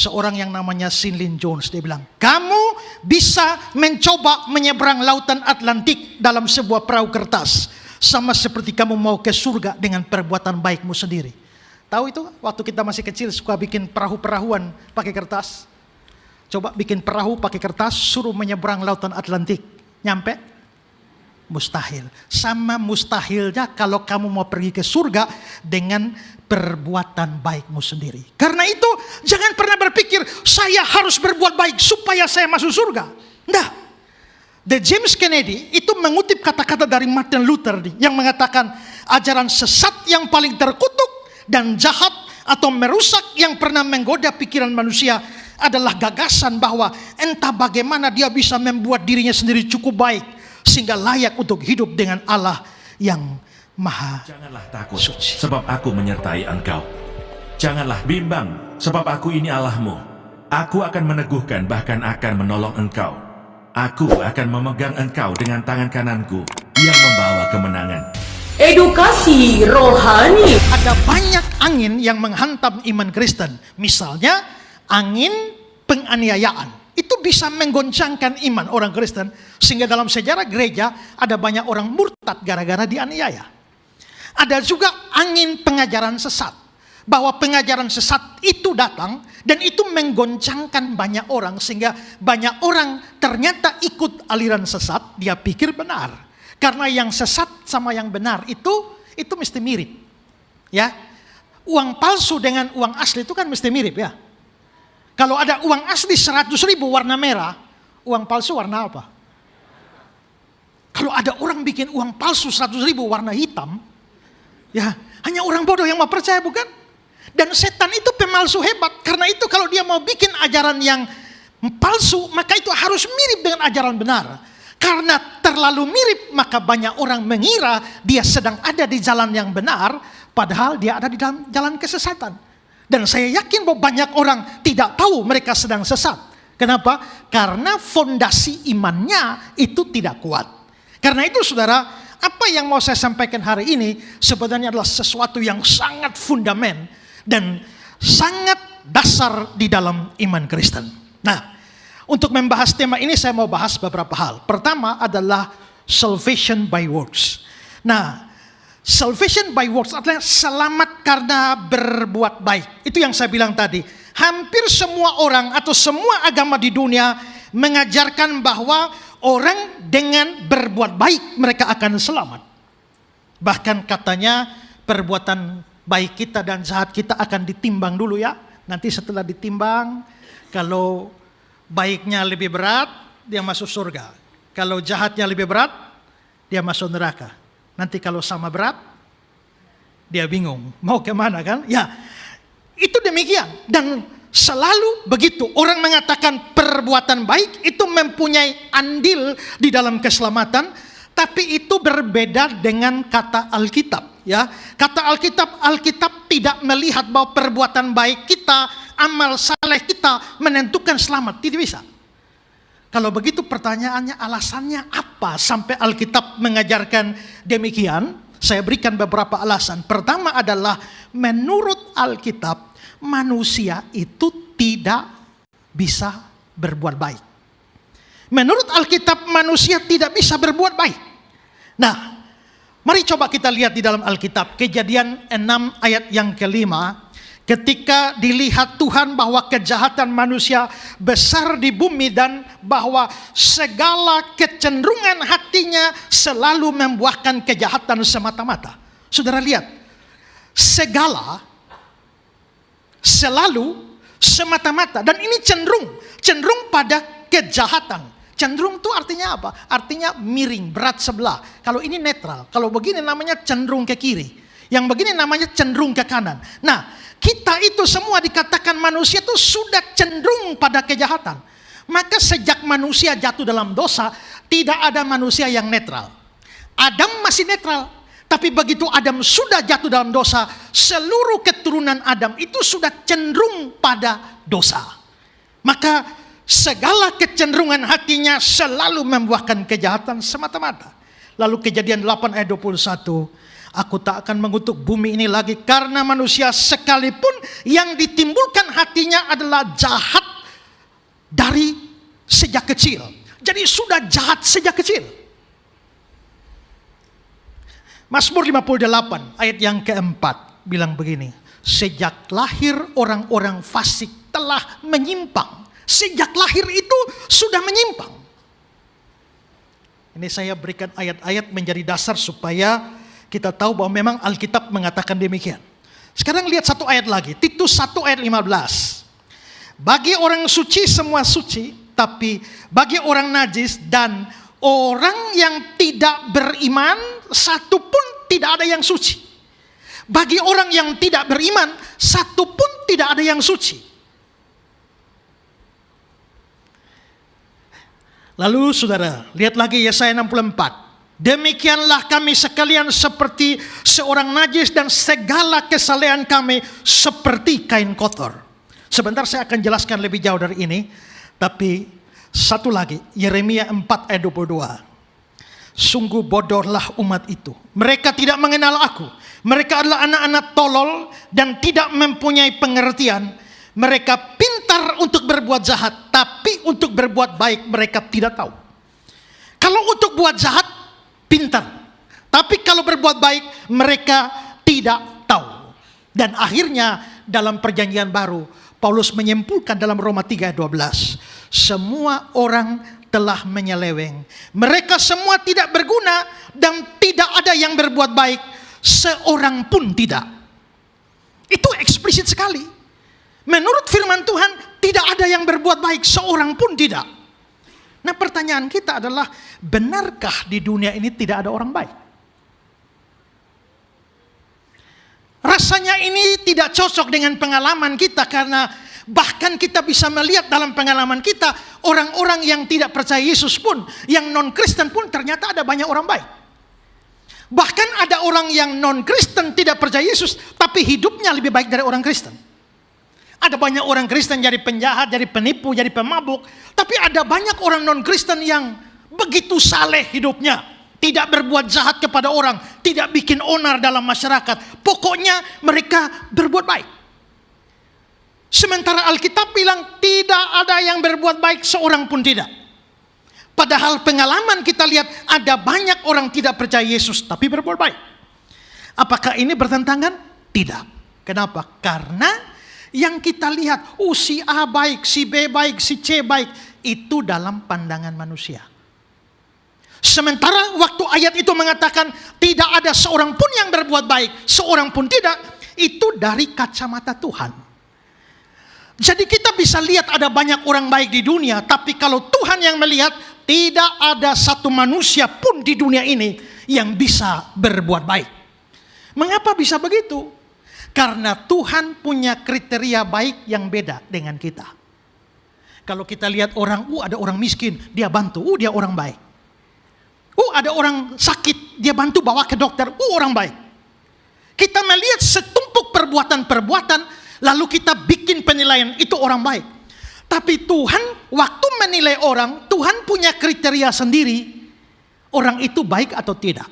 seorang yang namanya Sinlin Jones. Dia bilang, kamu bisa mencoba menyeberang lautan Atlantik dalam sebuah perahu kertas, sama seperti kamu mau ke surga dengan perbuatan baikmu sendiri. Tahu itu waktu kita masih kecil suka bikin perahu-perahuan pakai kertas. Coba bikin perahu pakai kertas, suruh menyeberang lautan Atlantik. Nyampe? Mustahil. Sama mustahilnya kalau kamu mau pergi ke surga dengan perbuatan baikmu sendiri. Karena itu jangan pernah berpikir saya harus berbuat baik supaya saya masuk surga. Enggak. The James Kennedy itu mengutip kata-kata dari Martin Luther yang mengatakan ajaran sesat yang paling terkutuk dan jahat atau merusak yang pernah menggoda pikiran manusia adalah gagasan bahwa entah bagaimana dia bisa membuat dirinya sendiri cukup baik sehingga layak untuk hidup dengan Allah yang maha. Janganlah takut, suci. sebab aku menyertai engkau. Janganlah bimbang, sebab aku ini Allahmu. Aku akan meneguhkan, bahkan akan menolong engkau. Aku akan memegang engkau dengan tangan kananku yang membawa kemenangan. Edukasi rohani. Ada banyak angin yang menghantam iman Kristen. Misalnya angin penganiayaan. Itu bisa menggoncangkan iman orang Kristen. Sehingga dalam sejarah gereja ada banyak orang murtad gara-gara dianiaya. Ada juga angin pengajaran sesat. Bahwa pengajaran sesat itu datang dan itu menggoncangkan banyak orang. Sehingga banyak orang ternyata ikut aliran sesat, dia pikir benar. Karena yang sesat sama yang benar itu mesti mirip. Ya, uang palsu dengan uang asli itu kan mesti mirip ya. Kalau ada uang asli 100.000 warna merah, uang palsu warna apa? Kalau ada orang bikin uang palsu 100.000 warna hitam, ya hanya orang bodoh yang mau percaya, bukan? Dan setan itu pemalsu hebat. Karena itu kalau dia mau bikin ajaran yang palsu, maka itu harus mirip dengan ajaran benar. Karena terlalu mirip, maka banyak orang mengira dia sedang ada di jalan yang benar, padahal dia ada di dalam jalan kesesatan. Dan saya yakin bahwa banyak orang tidak tahu mereka sedang sesat. Kenapa? Karena fondasi imannya itu tidak kuat. Karena itu saudara, apa yang mau saya sampaikan hari ini sebenarnya adalah sesuatu yang sangat fundament dan sangat dasar di dalam iman Kristen. Nah, untuk membahas tema ini saya mau bahas beberapa hal. Pertama adalah salvation by works. Nah, salvation by works adalah selamat karena berbuat baik. Itu yang saya bilang tadi. Hampir semua orang atau semua agama di dunia mengajarkan bahwa orang dengan berbuat baik mereka akan selamat. Bahkan katanya perbuatan baik kita dan jahat kita akan ditimbang dulu ya. Nanti setelah ditimbang, kalau baiknya lebih berat, dia masuk surga. Kalau jahatnya lebih berat, dia masuk neraka. Nanti kalau sama berat, dia bingung. Mau kemana kan? Ya, itu demikian. Dan selalu begitu. Orang mengatakan perbuatan baik itu mempunyai andil di dalam keselamatan. Tapi itu berbeda dengan kata Alkitab. Ya, kata Alkitab tidak melihat bahwa perbuatan baik kita, amal saleh kita menentukan selamat. Tidak bisa. Kalau begitu pertanyaannya, alasannya apa sampai Alkitab mengajarkan demikian? Saya berikan beberapa alasan. Pertama adalah menurut Alkitab manusia itu tidak bisa berbuat baik. Menurut Alkitab manusia tidak bisa berbuat baik. Nah, mari coba kita lihat di dalam Alkitab Kejadian 6 ayat yang kelima. Ketika dilihat Tuhan bahwa kejahatan manusia besar di bumi dan bahwa segala kecenderungan hatinya selalu membuahkan kejahatan semata-mata. Saudara lihat, segala, selalu, semata-mata. Dan ini cenderung pada kejahatan. Cenderung itu artinya apa? Artinya miring, berat sebelah. Kalau ini netral, kalau begini namanya cenderung ke kiri. Yang begini namanya cenderung ke kanan. Nah, kita itu semua dikatakan manusia itu sudah cenderung pada kejahatan. Maka sejak manusia jatuh dalam dosa, tidak ada manusia yang netral. Adam masih netral. Tapi begitu Adam sudah jatuh dalam dosa, seluruh keturunan Adam itu sudah cenderung pada dosa. Maka segala kecenderungan hatinya selalu membuahkan kejahatan semata-mata. Lalu Kejadian 8 ayat 21. Aku tak akan mengutuk bumi ini lagi, karena manusia sekalipun yang ditimbulkan hatinya adalah jahat dari sejak kecil. Jadi sudah jahat sejak kecil. Mazmur 58 ayat yang keempat bilang begini, sejak lahir orang-orang fasik telah menyimpang. Sejak lahir itu sudah menyimpang. Ini saya berikan ayat-ayat menjadi dasar supaya kita tahu bahwa memang Alkitab mengatakan demikian. Sekarang lihat satu ayat lagi, Titus 1 ayat 15. Bagi orang suci semua suci, tapi bagi orang najis dan orang yang tidak beriman, satu pun tidak ada yang suci. Bagi orang yang tidak beriman, satu pun tidak ada yang suci. Lalu saudara, lihat lagi Yesaya 64. Demikianlah kami sekalian seperti seorang najis, dan segala kesalehan kami seperti kain kotor. Sebentar saya akan jelaskan lebih jauh dari ini. Tapi satu lagi, Yeremia 4 ayat 22. Sungguh bodohlah umat itu. Mereka tidak mengenal aku. Mereka adalah anak-anak tolol dan tidak mempunyai pengertian. Mereka pintar untuk berbuat jahat, tapi untuk berbuat baik mereka tidak tahu. Kalau untuk buat jahat, pintar. Tapi kalau berbuat baik, mereka tidak tahu. Dan akhirnya dalam perjanjian baru, Paulus menyimpulkan dalam Roma 3 ayat 12. Semua orang telah menyeleweng. Mereka semua tidak berguna dan tidak ada yang berbuat baik. Seorang pun tidak. Itu eksplisit sekali. Menurut firman Tuhan, tidak ada yang berbuat baik. Seorang pun tidak. Nah, pertanyaan kita adalah, benarkah di dunia ini tidak ada orang baik? Rasanya ini tidak cocok dengan pengalaman kita, karena bahkan kita bisa melihat dalam pengalaman kita, orang-orang yang tidak percaya Yesus pun, yang non-Kristen pun ternyata ada banyak orang baik. Bahkan ada orang yang non-Kristen tidak percaya Yesus, tapi hidupnya lebih baik dari orang Kristen. Ada banyak orang Kristen jadi penjahat, jadi penipu, jadi pemabuk. Tapi ada banyak orang non-Kristen yang begitu saleh hidupnya. Tidak berbuat jahat kepada orang. Tidak bikin onar dalam masyarakat. Pokoknya mereka berbuat baik. Sementara Alkitab bilang tidak ada yang berbuat baik, seorang pun tidak. Padahal pengalaman kita lihat ada banyak orang tidak percaya Yesus tapi berbuat baik. Apakah ini bertentangan? Tidak. Kenapa? Karena yang kita lihat, si A baik, si B baik, si C baik, itu dalam pandangan manusia. Sementara waktu ayat itu mengatakan tidak ada seorang pun yang berbuat baik, seorang pun tidak, itu dari kacamata Tuhan. Jadi kita bisa lihat ada banyak orang baik di dunia, tapi kalau Tuhan yang melihat, tidak ada satu manusia pun di dunia ini yang bisa berbuat baik. Mengapa bisa begitu? Karena Tuhan punya kriteria baik yang beda dengan kita. Kalau kita lihat orang, ada orang miskin, dia bantu, dia orang baik. Ada orang sakit, dia bantu bawa ke dokter, orang baik. Kita melihat setumpuk perbuatan-perbuatan, lalu kita bikin penilaian, itu orang baik. Tapi Tuhan, waktu menilai orang, Tuhan punya kriteria sendiri, orang itu baik atau tidak.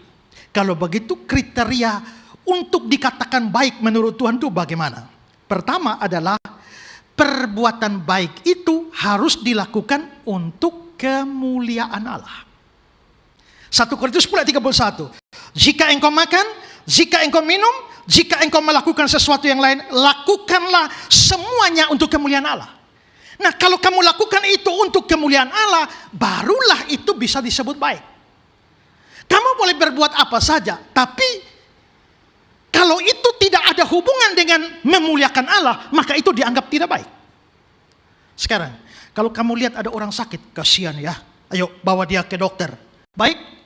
Kalau begitu kriteria untuk dikatakan baik menurut Tuhan itu bagaimana? Pertama adalah perbuatan baik itu harus dilakukan untuk kemuliaan Allah. 1 Korintus 10 ayat 31. Jika engkau makan, jika engkau minum, jika engkau melakukan sesuatu yang lain, lakukanlah semuanya untuk kemuliaan Allah. Nah, kalau kamu lakukan itu untuk kemuliaan Allah, barulah itu bisa disebut baik. Kamu boleh berbuat apa saja, tapi kalau itu tidak ada hubungan dengan memuliakan Allah, maka itu dianggap tidak baik. Sekarang, kalau kamu lihat ada orang sakit, kasihan ya, ayo bawa dia ke dokter. Baik?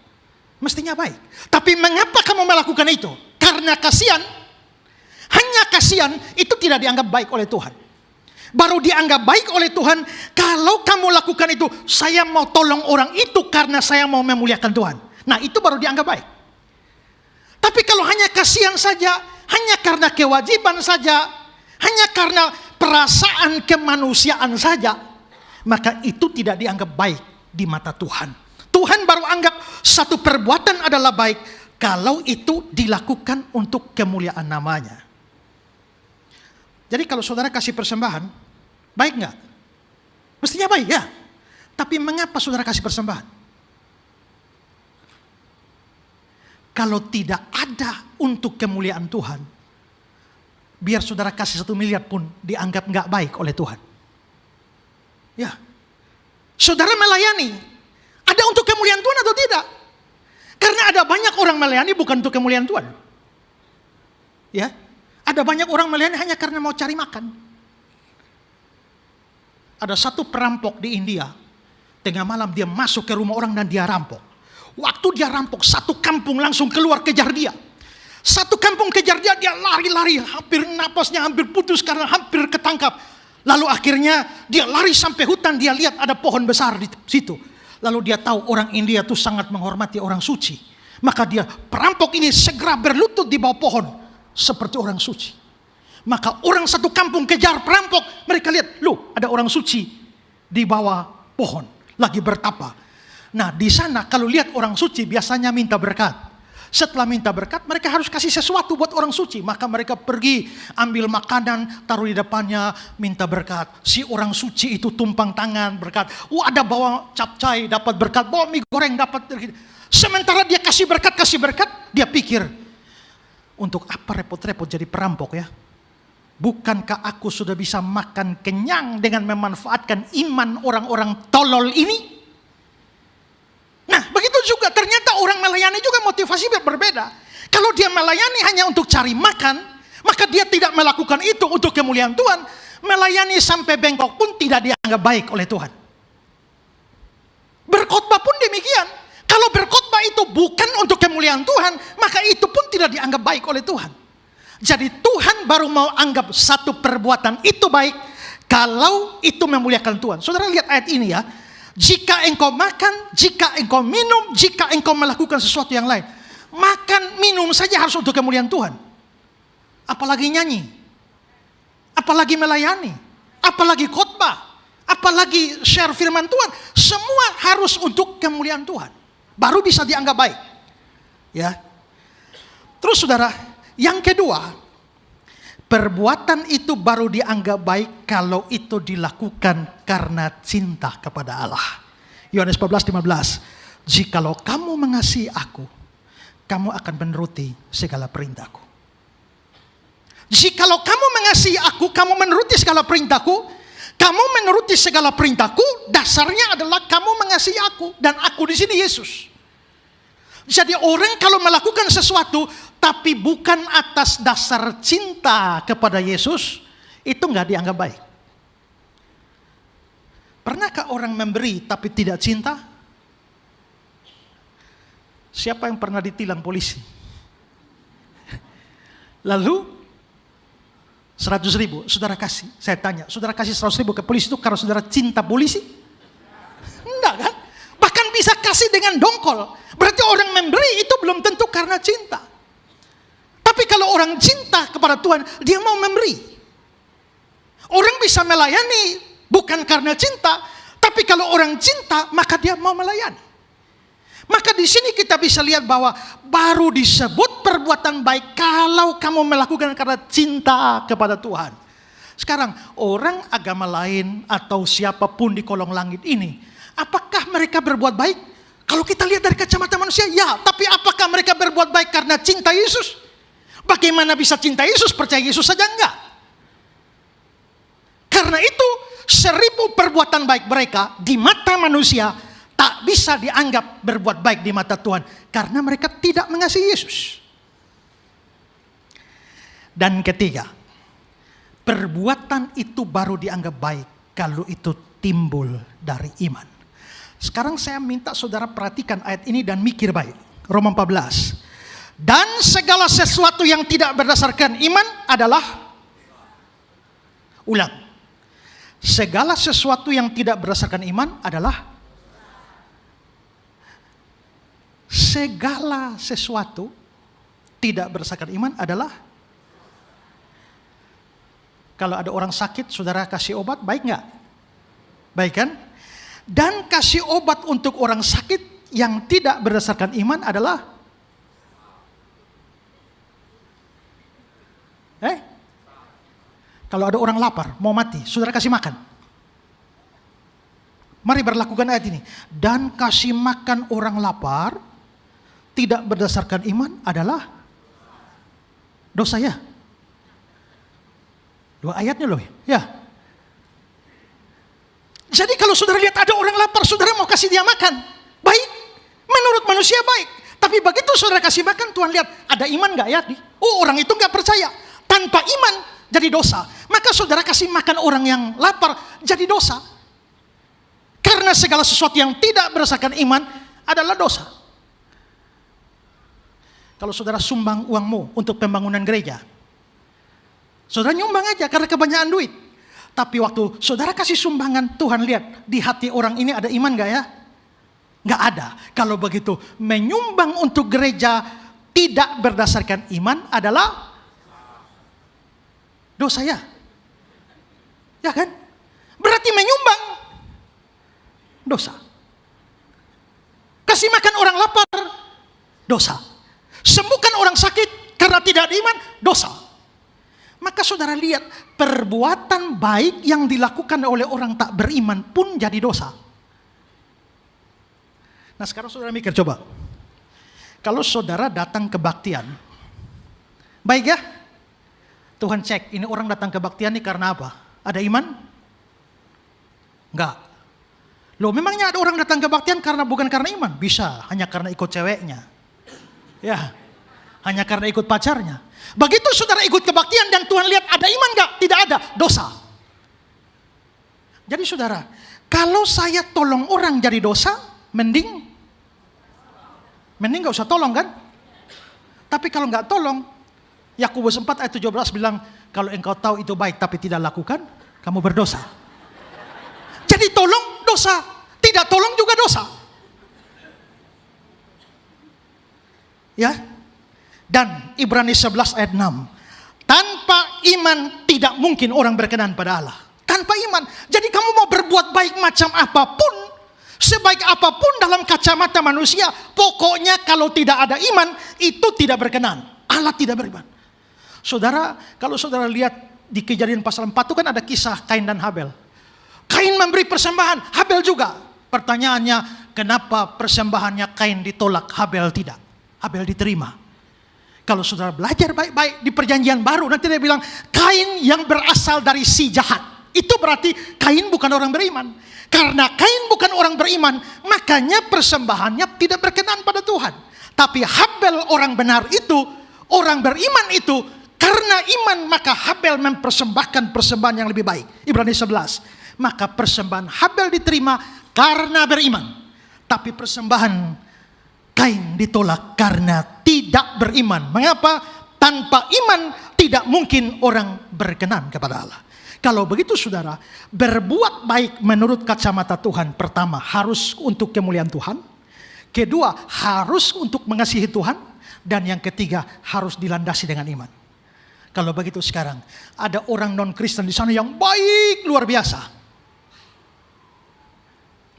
Mestinya baik. Tapi mengapa kamu melakukan itu? Karena kasihan. Hanya kasihan itu tidak dianggap baik oleh Tuhan. Baru dianggap baik oleh Tuhan kalau kamu lakukan itu, saya mau tolong orang itu karena saya mau memuliakan Tuhan. Nah, itu baru dianggap baik. Tapi kalau hanya kasihan saja, hanya karena kewajiban saja, hanya karena perasaan kemanusiaan saja, maka itu tidak dianggap baik di mata Tuhan. Tuhan baru anggap satu perbuatan adalah baik kalau itu dilakukan untuk kemuliaan namanya. Jadi kalau saudara kasih persembahan, baik nggak? Mestinya baik ya. Tapi mengapa saudara kasih persembahan? Kalau tidak ada untuk kemuliaan Tuhan, biar saudara kasih 1 miliar pun dianggap nggak baik oleh Tuhan. Ya, saudara melayani, ada untuk kemuliaan Tuhan atau tidak? Karena ada banyak orang melayani bukan untuk kemuliaan Tuhan. Ya, ada banyak orang melayani hanya karena mau cari makan. Ada satu perampok di India, tengah malam dia masuk ke rumah orang dan dia rampok. Waktu dia rampok, satu kampung langsung keluar kejar dia. Satu kampung kejar dia, dia lari-lari, hampir napasnya hampir putus karena hampir ketangkap. Lalu akhirnya dia lari sampai hutan, dia lihat ada pohon besar di situ. Lalu dia tahu orang India itu sangat menghormati orang suci. Maka dia, perampok ini segera berlutut di bawah pohon seperti orang suci. Maka orang satu kampung kejar perampok, mereka lihat, loh ada orang suci di bawah pohon lagi bertapa. Nah di sana kalau lihat orang suci biasanya minta berkat. Setelah minta berkat mereka harus kasih sesuatu buat orang suci. Maka mereka pergi ambil makanan, taruh di depannya, minta berkat. Si orang suci itu tumpang tangan berkat. Ada bawa capcay dapat berkat, bawa mie goreng dapat. Sementara dia kasih berkat, dia pikir, untuk apa repot-repot jadi perampok ya? Bukankah aku sudah bisa makan kenyang dengan memanfaatkan iman orang-orang tolol ini? Nah, begitu juga ternyata orang melayani juga motivasi berbeda. Kalau dia melayani hanya untuk cari makan, maka dia tidak melakukan itu untuk kemuliaan Tuhan. Melayani sampai bengkok pun tidak dianggap baik oleh Tuhan. Berkhotbah pun demikian. Kalau berkhotbah itu bukan untuk kemuliaan Tuhan, maka itu pun tidak dianggap baik oleh Tuhan. Jadi Tuhan baru mau anggap satu perbuatan itu baik kalau itu memuliakan Tuhan. Saudara lihat ayat ini ya. Jika engkau makan, jika engkau minum, jika engkau melakukan sesuatu yang lain, makan, minum saja harus untuk kemuliaan Tuhan. Apalagi nyanyi, apalagi melayani, apalagi khotbah, apalagi share firman Tuhan, semua harus untuk kemuliaan Tuhan. Baru bisa dianggap baik. Ya. Terus saudara, yang kedua, perbuatan itu baru dianggap baik kalau itu dilakukan karena cinta kepada Allah. Yohanes 14:15. Jikalau kamu mengasihi aku, kamu akan menuruti segala perintahku. Jikalau kamu mengasihi aku, kamu menuruti segala perintahku. Kamu menuruti segala perintahku, dasarnya adalah kamu mengasihi aku. Dan aku di sini Yesus. Jadi orang kalau melakukan sesuatu tapi bukan atas dasar cinta kepada Yesus, itu nggak dianggap baik. Pernahkah orang memberi tapi tidak cinta? Siapa yang pernah ditilang polisi? Lalu 100.000 saudara kasih. Saya tanya, saudara kasih 100.000 ke polisi itu karena saudara cinta polisi? Enggak kan? Bahkan bisa kasih dengan dongkol. Berarti orang memberi itu belum tentu karena cinta. Tapi kalau orang cinta kepada Tuhan, dia mau memberi. Orang bisa melayani bukan karena cinta, tapi kalau orang cinta, maka dia mau melayani. Maka di sini kita bisa lihat bahwa baru disebut perbuatan baik kalau kamu melakukan karena cinta kepada Tuhan. Sekarang orang agama lain atau siapapun di kolong langit ini, apakah mereka berbuat baik? Kalau kita lihat dari kacamata manusia, ya. Tapi apakah mereka berbuat baik karena cinta Yesus? Bagaimana bisa cinta Yesus, percaya Yesus saja enggak? Karena itu 1000 perbuatan baik mereka di mata manusia tak bisa dianggap berbuat baik di mata Tuhan. Karena mereka tidak mengasihi Yesus. Dan ketiga, perbuatan itu baru dianggap baik kalau itu timbul dari iman. Sekarang saya minta saudara perhatikan ayat ini dan mikir baik. Roma 14. Dan segala sesuatu yang tidak berdasarkan iman adalah, ulang, segala sesuatu yang tidak berdasarkan iman adalah, segala sesuatu tidak berdasarkan iman adalah, kalau ada orang sakit saudara kasih obat, baik nggak? Baik kan? Dan kasih obat untuk orang sakit yang tidak berdasarkan iman adalah Kalau ada orang lapar, mau mati, saudara kasih makan. Mari berlakukan ayat ini. Dan kasih makan orang lapar tidak berdasarkan iman adalah dosa ya. 2 ayatnya loh ya. Jadi kalau saudara lihat ada orang lapar, saudara mau kasih dia makan, baik, menurut manusia baik. Tapi begitu saudara kasih makan, Tuhan lihat ada iman gak ya? Oh, orang itu gak percaya. Tanpa iman jadi dosa. Maka saudara kasih makan orang yang lapar jadi dosa. Karena segala sesuatu yang tidak berdasarkan iman adalah dosa. Kalau saudara sumbang uangmu untuk pembangunan gereja, saudara nyumbang aja karena kebanyakan duit. Tapi waktu saudara kasih sumbangan, Tuhan lihat di hati orang ini ada iman gak ya? Gak ada. Kalau begitu menyumbang untuk gereja tidak berdasarkan iman adalah dosa ya. Ya kan? Berarti menyumbang dosa. Kasih makan orang lapar dosa. Sembuhkan orang sakit karena tidak ada iman dosa. Maka saudara lihat, perbuatan baik yang dilakukan oleh orang tak beriman pun jadi dosa. Nah sekarang saudara mikir coba. Kalau saudara datang kebaktian, baik ya? Tuhan cek, ini orang datang kebaktian ini karena apa? Ada iman? Enggak. Loh memangnya ada orang datang kebaktian bukan karena iman? Bisa, hanya karena ikut ceweknya. Ya, hanya karena ikut pacarnya. Begitu saudara ikut kebaktian dan Tuhan lihat ada iman gak? Tidak ada, dosa. Jadi saudara, kalau saya tolong orang jadi dosa, mending gak usah tolong kan? Tapi kalau gak tolong, Yakobus 4 ayat 17 bilang, kalau engkau tahu itu baik tapi tidak lakukan, kamu berdosa. Jadi tolong dosa, tidak tolong juga dosa. Ya. Dan Ibrani 11 ayat 6. Tanpa iman tidak mungkin orang berkenan pada Allah. Tanpa iman. Jadi kamu mau berbuat baik macam apapun, sebaik apapun dalam kacamata manusia, pokoknya kalau tidak ada iman, itu tidak berkenan. Allah tidak beriman. Saudara, kalau saudara lihat di Kejadian pasal 4 itu kan ada kisah Kain dan Habel. Kain memberi persembahan, Habel juga. Pertanyaannya, kenapa persembahannya Kain ditolak, Habel tidak? Habel diterima. Kalau saudara belajar baik-baik di perjanjian baru, nanti dia bilang, Kain yang berasal dari si jahat. Itu berarti Kain bukan orang beriman. Karena Kain bukan orang beriman, makanya persembahannya tidak berkenan pada Tuhan. Tapi Habel orang benar itu, orang beriman itu, karena iman maka Habel mempersembahkan persembahan yang lebih baik. Ibrani 11. Maka persembahan Habel diterima karena beriman. Tapi persembahan Kain ditolak karena tidak beriman. Mengapa? Tanpa iman tidak mungkin orang berkenan kepada Allah. Kalau begitu saudara, berbuat baik menurut kacamata Tuhan, pertama harus untuk kemuliaan Tuhan. Kedua, harus untuk mengasihi Tuhan. Dan yang ketiga, harus dilandasi dengan iman. Kalau begitu sekarang, ada orang non-Kristen di sana yang baik luar biasa.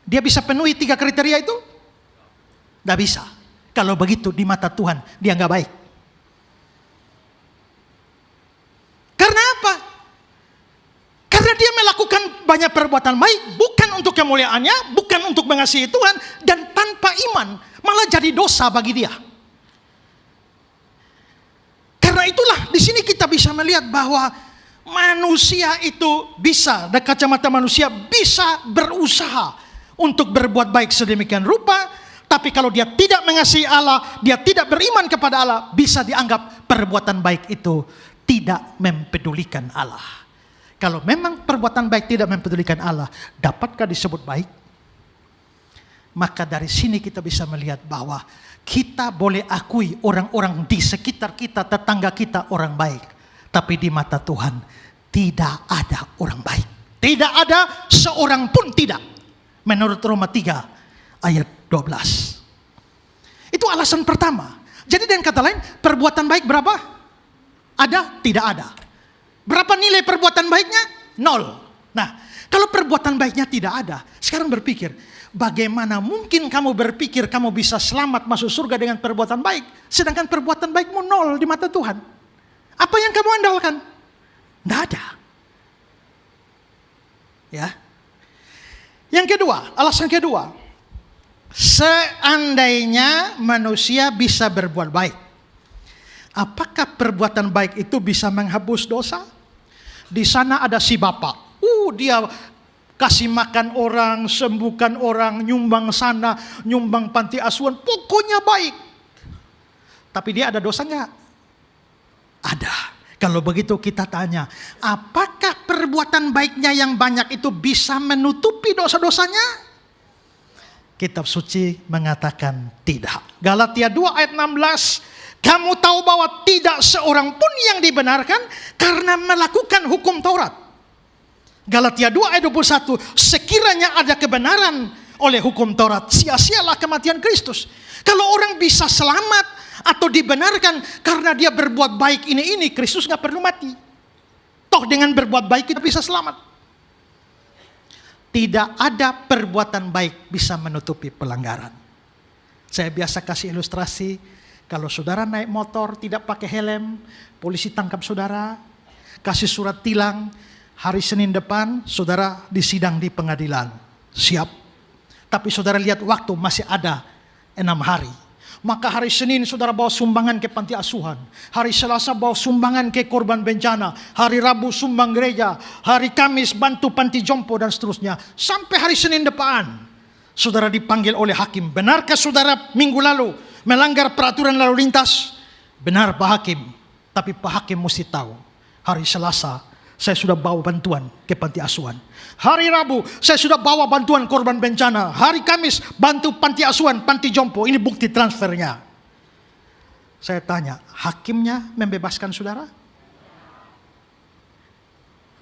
Dia bisa penuhi 3 kriteria itu? Tidak bisa. Kalau begitu di mata Tuhan dia nggak baik. Karena apa? Karena dia melakukan banyak perbuatan baik bukan untuk kemuliaannya, bukan untuk mengasihi Tuhan, dan tanpa iman malah jadi dosa bagi dia. Karena itulah di sini kita bisa melihat bahwa manusia itu bisa, dari kacamata manusia bisa berusaha untuk berbuat baik sedemikian rupa, tapi kalau dia tidak mengasihi Allah, dia tidak beriman kepada Allah, bisa dianggap perbuatan baik itu tidak mempedulikan Allah. Kalau memang perbuatan baik tidak mempedulikan Allah, dapatkah disebut baik? Maka dari sini kita bisa melihat bahwa kita boleh akui orang-orang di sekitar kita, tetangga kita orang baik. Tapi di mata Tuhan tidak ada orang baik. Tidak ada seorang pun tidak. Menurut Roma 3 ayat 12. Itu alasan pertama. Jadi dengan kata lain, perbuatan baik berapa? Ada? Tidak ada. Berapa nilai perbuatan baiknya? 0. Nah, kalau perbuatan baiknya tidak ada, sekarang berpikir, bagaimana mungkin kamu berpikir kamu bisa selamat masuk surga dengan perbuatan baik, sedangkan perbuatan baikmu 0 di mata Tuhan? Apa yang kamu andalkan? Tidak ada. Ya. Yang kedua, alasan kedua, seandainya manusia bisa berbuat baik, apakah perbuatan baik itu bisa menghapus dosa? Di sana ada si bapak, dia kasih makan orang, sembuhkan orang, nyumbang sana, nyumbang panti asuhan, pokoknya baik. Tapi dia ada dosa nggak? Ada. Kalau begitu kita tanya, apakah perbuatan baiknya yang banyak itu bisa menutupi dosa-dosanya? Kitab suci mengatakan tidak. Galatia 2 ayat 16, kamu tahu bahwa tidak seorang pun yang dibenarkan karena melakukan hukum Taurat. Galatia 2 ayat 21, sekiranya ada kebenaran oleh hukum Taurat, sia-sialah kematian Kristus. Kalau orang bisa selamat atau dibenarkan karena dia berbuat baik ini, Kristus gak perlu mati. Toh dengan berbuat baik kita bisa selamat. Tidak ada perbuatan baik bisa menutupi pelanggaran. Saya biasa kasih ilustrasi, kalau saudara naik motor tidak pakai helm, polisi tangkap saudara, kasih surat tilang, hari Senin depan saudara disidang di pengadilan. Siap. Tapi saudara lihat waktu masih ada 6 hari. Maka hari Senin saudara bawa sumbangan ke panti asuhan. Hari Selasa bawa sumbangan ke korban bencana. Hari Rabu sumbang gereja. Hari Kamis bantu panti jompo dan seterusnya. Sampai hari Senin depan saudara dipanggil oleh hakim. Benarkah saudara minggu lalu melanggar peraturan lalu lintas? Benar Pak Hakim. Tapi Pak Hakim mesti tahu. Hari Selasa saya sudah bawa bantuan ke panti asuhan. Hari Rabu saya sudah bawa bantuan korban bencana. Hari Kamis bantu panti asuhan, panti jompo. Ini bukti transfernya. Saya tanya, hakimnya membebaskan saudara?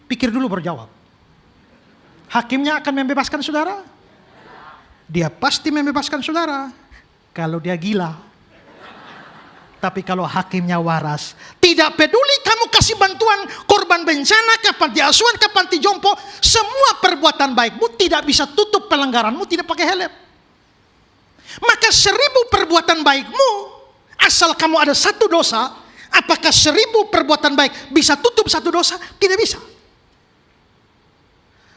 Pikir dulu berjawab. Hakimnya akan membebaskan saudara? Dia pasti membebaskan saudara. Kalau dia gila. Tapi kalau hakimnya waras, tidak peduli kamu kasih bantuan korban bencana ke panti asuhan, ke panti jompo, semua perbuatan baikmu tidak bisa tutup pelanggaranmu tidak pakai helm. Maka 1000 perbuatan baikmu, asal kamu ada satu dosa, apakah 1000 perbuatan baik bisa tutup satu dosa? Tidak bisa.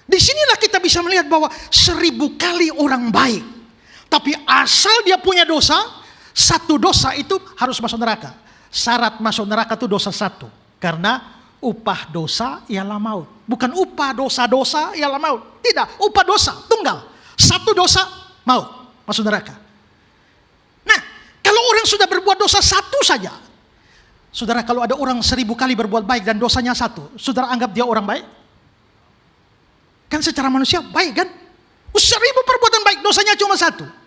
Disinilah kita bisa melihat bahwa 1000 kali orang baik, tapi asal dia punya dosa, satu dosa itu harus masuk neraka. Syarat masuk neraka itu dosa satu. Karena upah dosa ialah maut. Bukan upah dosa-dosa ialah maut. Tidak, upah dosa tunggal. Satu dosa, maut. Masuk neraka. Nah, kalau orang sudah berbuat dosa satu saja. Saudara, kalau ada orang 1000 kali berbuat baik dan dosanya satu, saudara anggap dia orang baik? Kan secara manusia baik kan? 1000 perbuatan baik, dosanya cuma satu.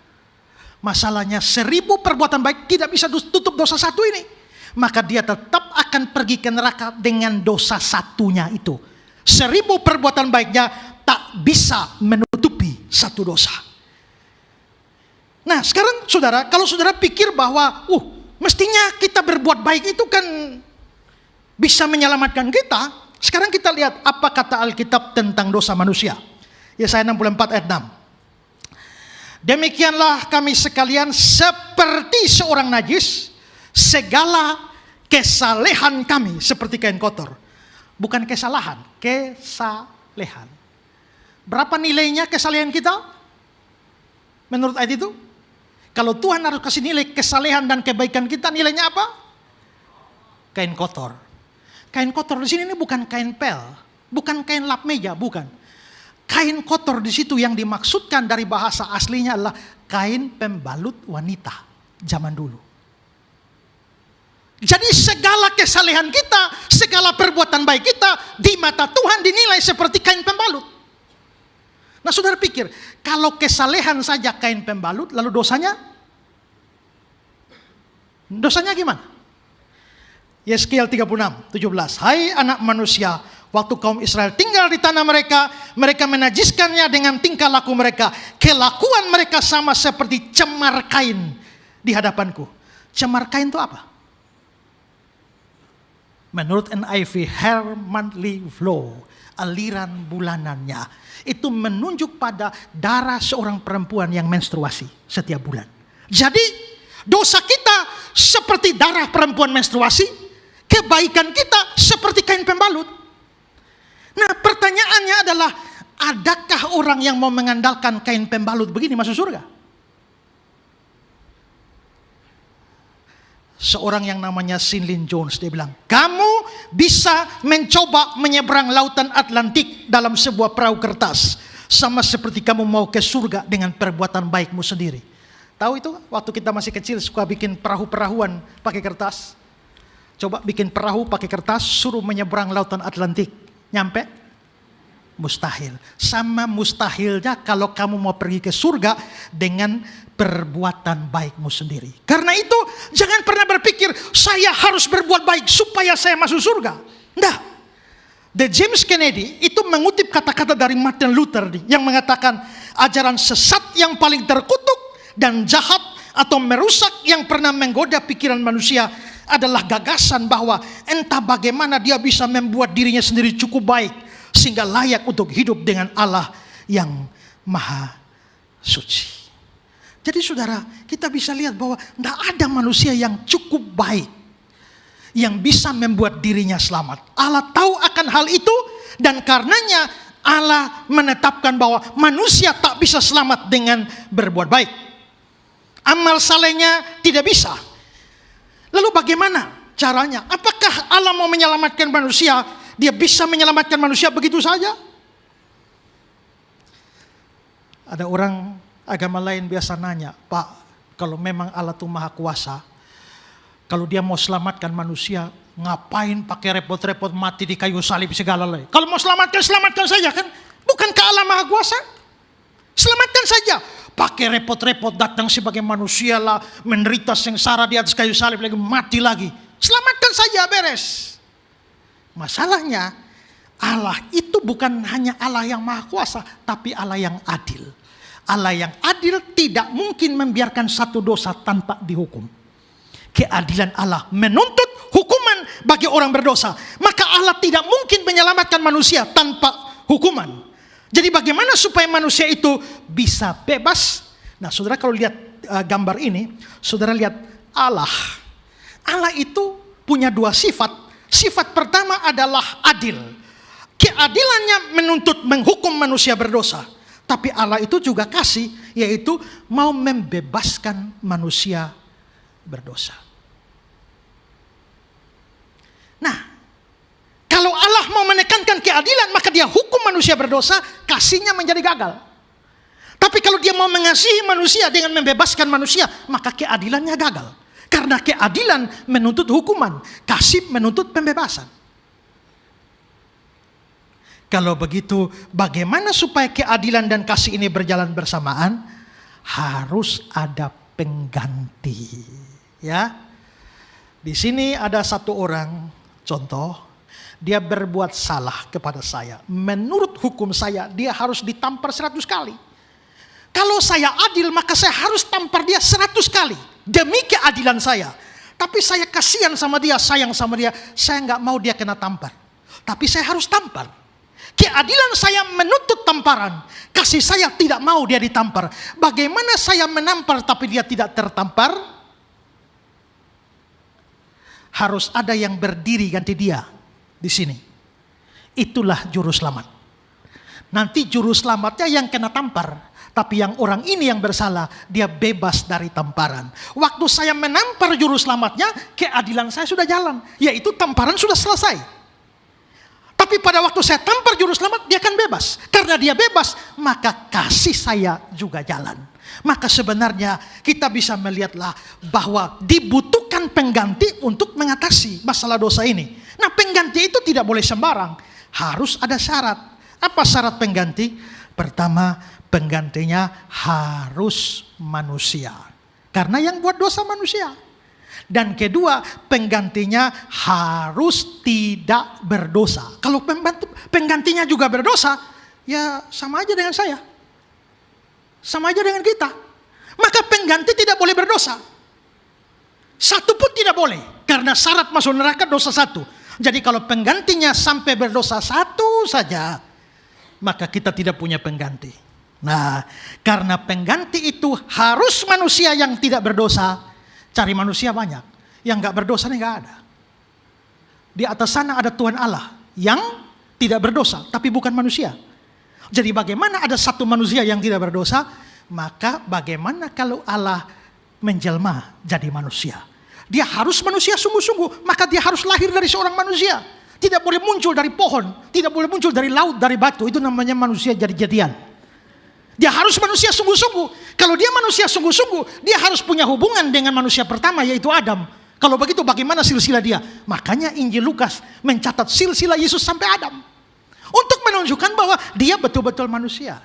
Masalahnya 1000 perbuatan baik tidak bisa tutup dosa satu ini. Maka dia tetap akan pergi ke neraka dengan dosa satunya itu. 1000 perbuatan baiknya tak bisa menutupi satu dosa. Nah sekarang saudara, kalau saudara pikir bahwa mestinya kita berbuat baik itu kan bisa menyelamatkan kita. Sekarang kita lihat apa kata Alkitab tentang dosa manusia. Yesaya 64 ayat 6. Demikianlah kami sekalian seperti seorang najis, segala kesalehan kami seperti kain kotor. Bukan kesalahan, kesalehan. Berapa nilainya kesalehan kita? Menurut ayat itu? Kalau Tuhan harus kasih nilai kesalehan dan kebaikan kita, nilainya apa? Kain kotor. Kain kotor di sini ini bukan kain pel, bukan kain lap meja, bukan. Kain kotor di situ yang dimaksudkan dari bahasa aslinya adalah kain pembalut wanita zaman dulu. Jadi segala kesalehan kita, segala perbuatan baik kita di mata Tuhan dinilai seperti kain pembalut. Nah saudara pikir, kalau kesalehan saja kain pembalut, lalu dosanya? Dosanya gimana? Yeskiel 36, 17. Hai anak manusia, waktu kaum Israel tinggal di tanah mereka, mereka menajiskannya dengan tingkah laku mereka. Kelakuan mereka sama seperti cemar kain di hadapanku. Cemar kain itu apa? Menurut NIV, hair monthly flow, aliran bulanannya. Itu menunjuk pada darah seorang perempuan yang menstruasi setiap bulan. Jadi dosa kita seperti darah perempuan menstruasi, kebaikan kita seperti kain pembalut. Nah pertanyaannya adalah, adakah orang yang mau mengandalkan kain pembalut begini masuk surga? Seorang yang namanya Sinlin Jones, dia bilang, kamu bisa mencoba menyeberang lautan Atlantik dalam sebuah perahu kertas, sama seperti kamu mau ke surga dengan perbuatan baikmu sendiri. Tahu itu? Waktu kita masih kecil suka bikin perahu-perahuan pakai kertas. Coba bikin perahu pakai kertas, suruh menyeberang lautan Atlantik. Nyampe? Mustahil. Sama mustahilnya kalau kamu mau pergi ke surga dengan perbuatan baikmu sendiri. Karena itu jangan pernah berpikir saya harus berbuat baik supaya saya masuk surga. Enggak. The James Kennedy itu mengutip kata-kata dari Martin Luther yang mengatakan ajaran sesat yang paling terkutuk dan jahat atau merusak yang pernah menggoda pikiran manusia adalah gagasan bahwa entah bagaimana dia bisa membuat dirinya sendiri cukup baik sehingga layak untuk hidup dengan Allah yang maha suci. Jadi saudara, kita bisa lihat bahwa tidak ada manusia yang cukup baik yang bisa membuat dirinya selamat. Allah tahu akan hal itu dan karenanya Allah menetapkan bahwa manusia tak bisa selamat dengan berbuat baik. Amal salehnya tidak bisa. Lalu bagaimana caranya? Apakah Allah mau menyelamatkan manusia? Dia bisa menyelamatkan manusia begitu saja? Ada orang agama lain biasa nanya, Pak, kalau memang Allah itu maha kuasa, kalau dia mau selamatkan manusia, ngapain pakai repot-repot mati di kayu salib segala lagi? Kalau mau selamatkan, selamatkan saja kan? Bukankah Allah maha kuasa? Selamatkan saja. Pakai repot-repot datang sebagai manusia lah, menderita sengsara di atas kayu salib lagi, mati lagi. Selamatkan saja, beres. Masalahnya, Allah itu bukan hanya Allah yang maha kuasa, tapi Allah yang adil. Allah yang adil tidak mungkin membiarkan satu dosa tanpa dihukum. Keadilan Allah menuntut hukuman bagi orang berdosa. Maka Allah tidak mungkin menyelamatkan manusia tanpa hukuman. Jadi bagaimana supaya manusia itu bisa bebas? Nah saudara kalau lihat gambar ini, saudara lihat Allah. Allah itu punya dua sifat. Sifat pertama adalah adil. Keadilannya menuntut menghukum manusia berdosa. Tapi Allah itu juga kasih, yaitu mau membebaskan manusia berdosa. Nah, kalau Allah mau menekankan keadilan, maka dia hukum manusia berdosa, kasihnya menjadi gagal. Tapi kalau dia mau mengasihi manusia dengan membebaskan manusia, maka keadilannya gagal. Karena keadilan menuntut hukuman, kasih menuntut pembebasan. Kalau begitu, bagaimana supaya keadilan dan kasih ini berjalan bersamaan? Harus ada pengganti. Ya, di sini ada satu orang, contoh, dia berbuat salah kepada saya. Menurut hukum saya, dia harus ditampar 100 kali. Kalau saya adil, maka saya harus tampar dia 100 kali. Demi keadilan saya. Tapi saya kasihan sama dia, sayang sama dia. Saya nggak mau dia kena tampar. Tapi saya harus tampar. Keadilan saya menuntut tamparan. Kasih saya tidak mau dia ditampar. Bagaimana saya menampar tapi dia tidak tertampar? Harus ada yang berdiri ganti dia di sini. Itulah juru selamat. Nanti juru selamatnya yang kena tampar. Tapi yang orang ini yang bersalah, dia bebas dari tamparan. Waktu saya menampar juru selamatnya, keadilan saya sudah jalan. Yaitu tamparan sudah selesai. Tapi pada waktu saya tampar juru selamat, dia akan bebas. Karena dia bebas, maka kasih saya juga jalan. Maka sebenarnya kita bisa melihatlah bahwa dibutuhkan pengganti untuk mengatasi masalah dosa ini. Nah pengganti itu tidak boleh sembarang. Harus ada syarat. Apa syarat pengganti? Pertama, penggantinya harus manusia. Karena yang buat dosa manusia. Dan kedua, penggantinya harus tidak berdosa. Kalau penggantinya juga berdosa, ya sama aja dengan saya. Sama aja dengan kita. Maka pengganti tidak boleh berdosa. Satu pun tidak boleh. Karena syarat masuk neraka dosa satu. Jadi kalau penggantinya sampai berdosa satu saja, maka kita tidak punya pengganti. Nah, karena pengganti itu harus manusia yang tidak berdosa. Cari manusia banyak. Yang gak berdosa ini gak ada. Di atas sana ada Tuhan Allah yang tidak berdosa, tapi bukan manusia. Jadi bagaimana ada satu manusia yang tidak berdosa, maka bagaimana kalau Allah menjelma jadi manusia? Dia harus manusia sungguh-sungguh, maka dia harus lahir dari seorang manusia. Tidak boleh muncul dari pohon, tidak boleh muncul dari laut, dari batu. Itu namanya manusia jadi-jadian. Dia harus manusia sungguh-sungguh. Kalau dia manusia sungguh-sungguh, dia harus punya hubungan dengan manusia pertama, yaitu Adam. Kalau begitu bagaimana silsilah dia? Makanya Injil Lukas mencatat silsilah Yesus sampai Adam. Untuk menunjukkan bahwa dia betul-betul manusia.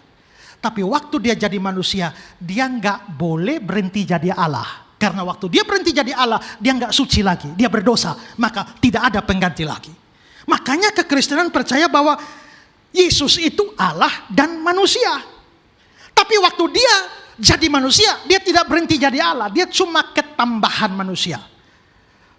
Tapi waktu dia jadi manusia, dia nggak boleh berhenti jadi Allah. Karena waktu dia berhenti jadi Allah, dia nggak suci lagi. Dia berdosa, maka tidak ada pengganti lagi. Makanya kekristenan percaya bahwa Yesus itu Allah dan manusia. Tapi waktu dia jadi manusia, dia tidak berhenti jadi Allah. Dia cuma ketambahan manusia.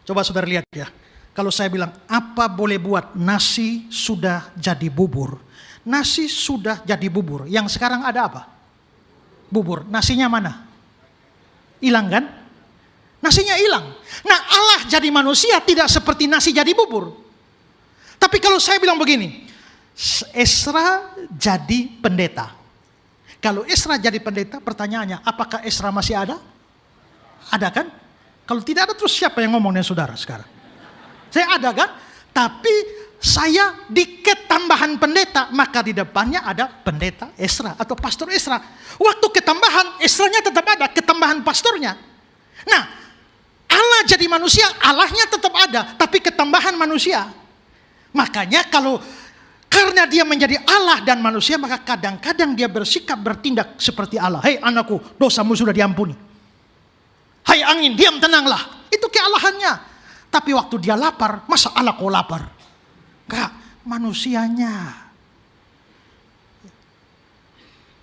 Coba saudara lihat ya. Kalau saya bilang, apa boleh buat? Nasi sudah jadi bubur. Nasi sudah jadi bubur. Yang sekarang ada apa? Bubur. Nasinya mana? Hilang kan? Nasinya hilang. Nah, Allah jadi manusia tidak seperti nasi jadi bubur. Tapi kalau saya bilang begini, Esra jadi pendeta. Kalau Esra jadi pendeta, pertanyaannya, apakah Esra masih ada? Ada kan? Kalau tidak ada, terus siapa yang ngomong dengan saudara sekarang? Saya ada kan? Tapi saya di ketambahan pendeta, maka di depannya ada pendeta Esra atau pastor Esra. Waktu ketambahan, Esranya tetap ada, ketambahan pastornya. Nah, Allah jadi manusia, Allahnya tetap ada, tapi ketambahan manusia. Makanya karena dia menjadi Allah dan manusia, maka kadang-kadang dia bersikap bertindak seperti Allah. Hei anakku, dosamu sudah diampuni. Hai angin, diam tenanglah. Itu kealahannya. Tapi waktu dia lapar, masa Allah kau lapar? Enggak, manusianya.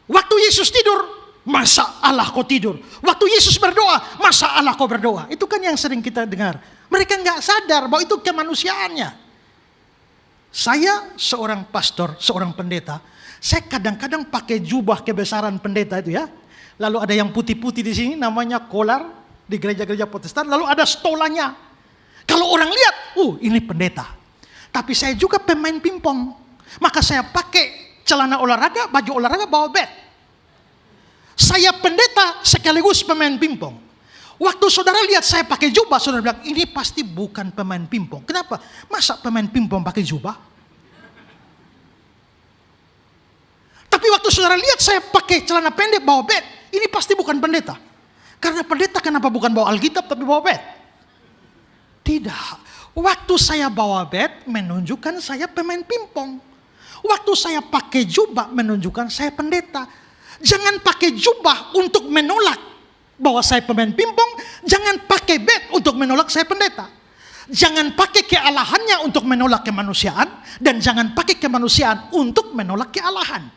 Waktu Yesus tidur, masa Allah kau tidur? Waktu Yesus berdoa, masa Allah kau berdoa? Itu kan yang sering kita dengar. Mereka enggak sadar bahwa itu kemanusiaannya. Saya seorang pastor, seorang pendeta, saya kadang-kadang pakai jubah kebesaran pendeta itu ya. Lalu ada yang putih-putih di sini namanya kolar di gereja-gereja Protestan, lalu ada stolanya. Kalau orang lihat, ini pendeta. Tapi saya juga pemain pingpong. Maka saya pakai celana olahraga, baju olahraga, bawa bat. Saya pendeta sekaligus pemain pingpong. Waktu saudara lihat saya pakai jubah, saudara bilang, ini pasti bukan pemain pingpong. Kenapa? Masa pemain pingpong pakai jubah? Tapi waktu saudara lihat saya pakai celana pendek, bawa bat, ini pasti bukan pendeta. Karena pendeta kenapa bukan bawa Alkitab tapi bawa bat? Tidak. Waktu saya bawa bat menunjukkan saya pemain pingpong. Waktu saya pakai jubah menunjukkan saya pendeta. Jangan pakai jubah untuk menolak bahwa saya pemain pingpong. Jangan pakai bat untuk menolak saya pendeta. Jangan pakai kealahannya untuk menolak kemanusiaan. Dan jangan pakai kemanusiaan untuk menolak kealahan.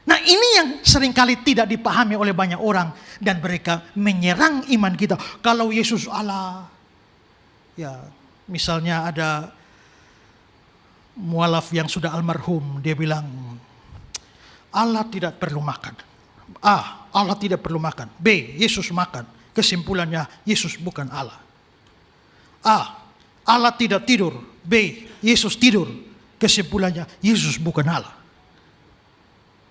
Nah, ini yang seringkali tidak dipahami oleh banyak orang. Dan mereka menyerang iman kita. Kalau Yesus Allah, ya, misalnya ada mualaf yang sudah almarhum, dia bilang, Allah tidak perlu makan. A, Allah tidak perlu makan. B, Yesus makan. Kesimpulannya, Yesus bukan Allah. A, Allah tidak tidur. B, Yesus tidur. Kesimpulannya, Yesus bukan Allah.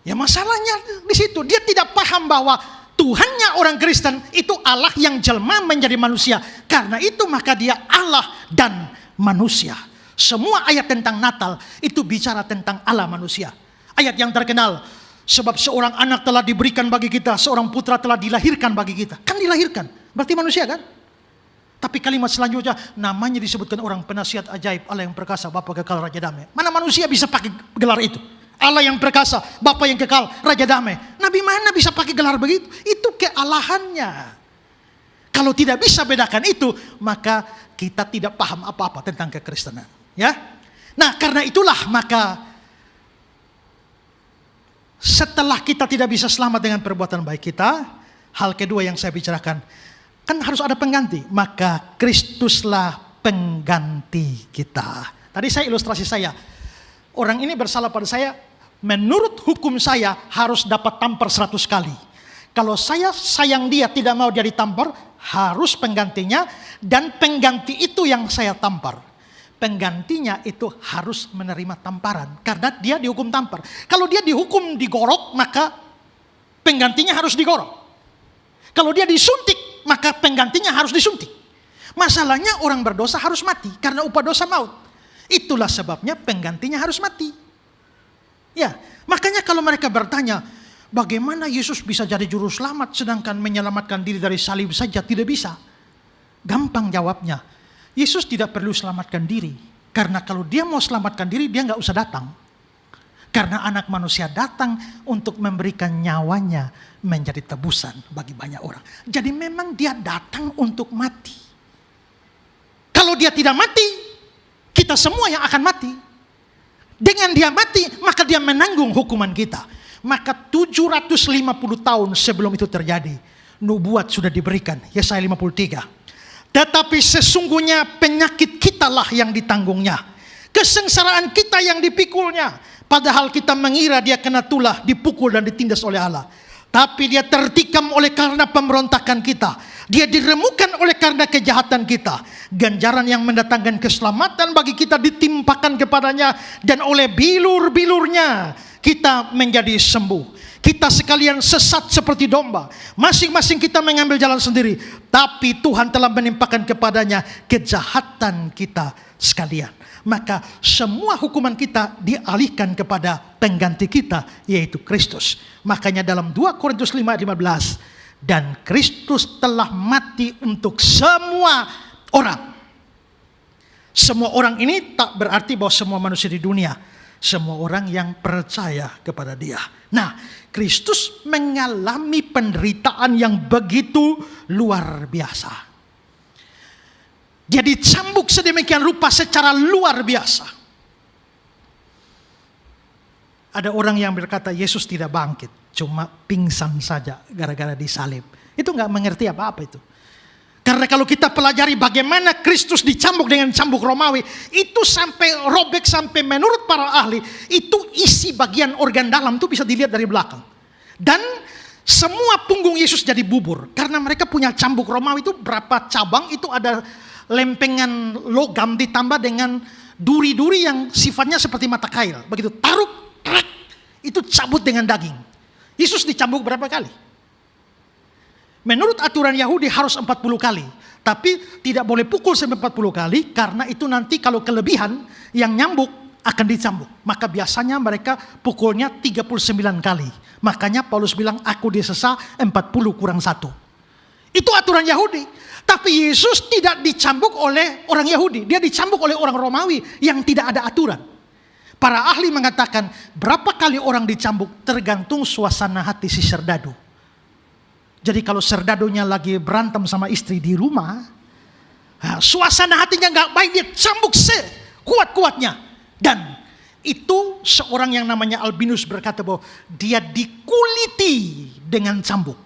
Ya masalahnya di situ, dia tidak paham bahwa Tuhannya orang Kristen itu Allah yang jelma menjadi manusia. Karena itu maka dia Allah dan manusia. Semua ayat tentang Natal itu bicara tentang Allah manusia. Ayat yang terkenal, sebab seorang anak telah diberikan bagi kita, seorang putra telah dilahirkan bagi kita. Kan dilahirkan, berarti manusia kan? Tapi kalimat selanjutnya, namanya disebutkan orang penasihat ajaib, Allah yang perkasa, Bapa kekal, Raja damai. Mana manusia bisa pakai gelar itu? Allah yang perkasa, Bapa yang kekal, Raja damai. Nabi mana bisa pakai gelar begitu? Itu kealahannya. Kalau tidak bisa bedakan itu, maka kita tidak paham apa-apa tentang kekristenan. Ya, nah karena itulah maka setelah kita tidak bisa selamat dengan perbuatan baik kita, hal kedua yang saya bicarakan, kan harus ada pengganti. Maka Kristuslah pengganti kita. Tadi saya ilustrasi saya, orang ini bersalah pada saya, menurut hukum saya harus dapat tampar 100 kali. Kalau saya sayang dia, tidak mau dia ditampar, harus penggantinya, dan pengganti itu yang saya tampar. penggantinya itu harus menerima tamparan. Karena dia dihukum tampar. Kalau dia dihukum digorok, maka penggantinya harus digorok. Kalau dia disuntik, maka penggantinya harus disuntik. Masalahnya orang berdosa harus mati, karena upah dosa maut. Itulah sebabnya penggantinya harus mati. Ya, makanya kalau mereka bertanya, bagaimana Yesus bisa jadi juru selamat sedangkan menyelamatkan diri dari salib saja tidak bisa? Gampang jawabnya. Yesus tidak perlu selamatkan diri. Karena kalau dia mau selamatkan diri, dia nggak usah datang. Karena anak manusia datang untuk memberikan nyawanya menjadi tebusan bagi banyak orang. Jadi memang dia datang untuk mati. Kalau dia tidak mati, kita semua yang akan mati. Dengan dia mati, maka dia menanggung hukuman kita. Maka 750 tahun sebelum itu terjadi, nubuat sudah diberikan. Yesaya 53. Tetapi sesungguhnya penyakit kitalah yang ditanggungnya. Kesengsaraan kita yang dipikulnya. Padahal kita mengira dia kena tulah, dipukul dan ditindas oleh Allah. Tapi dia tertikam oleh karena pemberontakan kita. Dia diremukan oleh karena kejahatan kita. Ganjaran yang mendatangkan keselamatan bagi kita ditimpakan kepadanya. Dan oleh bilur-bilurnya kita menjadi sembuh. Kita sekalian sesat seperti domba. Masing-masing kita mengambil jalan sendiri. Tapi Tuhan telah menimpakan kepadanya kejahatan kita sekalian. Maka semua hukuman kita dialihkan kepada pengganti kita, yaitu Kristus. Makanya dalam 2 Korintus 5:15, dan Kristus telah mati untuk semua orang. Semua orang ini tak berarti bahwa semua manusia di dunia. Semua orang yang percaya kepada dia. Nah, Kristus mengalami penderitaan yang begitu luar biasa. Dia dicambuk sedemikian rupa secara luar biasa. Ada orang yang berkata Yesus tidak bangkit, cuma pingsan saja gara-gara disalib. Itu nggak mengerti apa-apa itu. Karena kalau kita pelajari bagaimana Kristus dicambuk dengan cambuk Romawi, itu sampai robek, sampai menurut para ahli, itu isi bagian organ dalam itu bisa dilihat dari belakang. Dan semua punggung Yesus jadi bubur. Karena mereka punya cambuk Romawi itu berapa cabang, itu ada lempengan logam ditambah dengan duri-duri yang sifatnya seperti mata kail. Begitu taruh, krek, itu cabut dengan daging. Yesus dicambuk berapa kali? Menurut aturan Yahudi harus 40 kali. Tapi tidak boleh pukul sampai 40 kali. Karena itu nanti kalau kelebihan yang nyambuk akan dicambuk. Maka biasanya mereka pukulnya 39 kali. Makanya Paulus bilang aku disesa 40 kurang 1. Itu aturan Yahudi. Tapi Yesus tidak dicambuk oleh orang Yahudi. Dia dicambuk oleh orang Romawi yang tidak ada aturan. Para ahli mengatakan berapa kali orang dicambuk tergantung suasana hati si serdadu. Jadi kalau serdadonya lagi berantem sama istri di rumah, suasana hatinya gak baik, dia cambuk kuat-kuatnya. Dan itu seorang yang namanya Albinus berkata bahwa dia dikuliti dengan cambuk.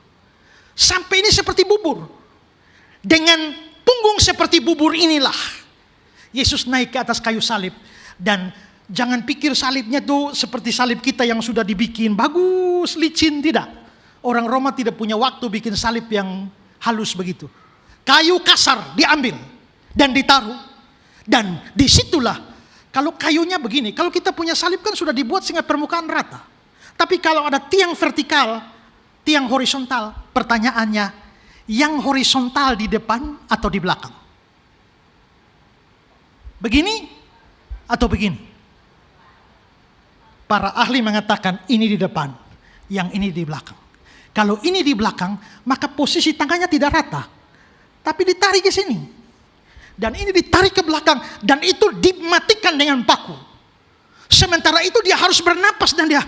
Sampai ini seperti bubur. Dengan punggung seperti bubur inilah Yesus naik ke atas kayu salib. Dan jangan pikir salibnya tuh seperti salib kita yang sudah dibikin bagus, licin, tidak. Orang Roma tidak punya waktu bikin salib yang halus begitu. Kayu kasar diambil dan ditaruh. Dan disitulah, kalau kayunya begini, kalau kita punya salib kan sudah dibuat sehingga permukaan rata. Tapi kalau ada tiang vertikal, tiang horizontal, pertanyaannya, yang horizontal di depan atau di belakang? Begini atau begini? Para ahli mengatakan ini di depan, yang ini di belakang. Kalau ini di belakang, maka posisi tangannya tidak rata. Tapi ditarik ke sini. Dan ini ditarik ke belakang. Dan itu dimatikan dengan paku. Sementara itu dia harus bernapas dan dia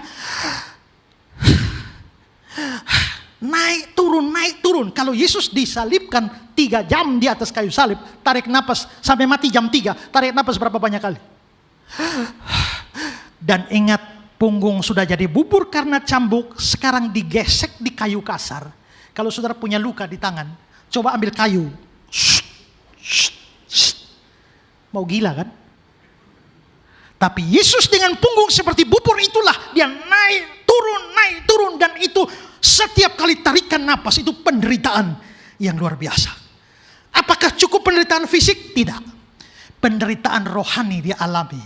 naik turun. Kalau Yesus disalibkan 3 jam di atas kayu salib, tarik napas sampai mati jam 3. Tarik napas berapa banyak kali? Dan ingat, punggung sudah jadi bubur karena cambuk, sekarang digesek di kayu kasar. Kalau saudara punya luka di tangan, coba ambil kayu. Mau gila kan? Tapi Yesus dengan punggung seperti bubur itulah dia naik turun, dan itu setiap kali tarikan napas itu penderitaan yang luar biasa. Apakah cukup penderitaan fisik? Tidak. penderitaan rohani dia alami.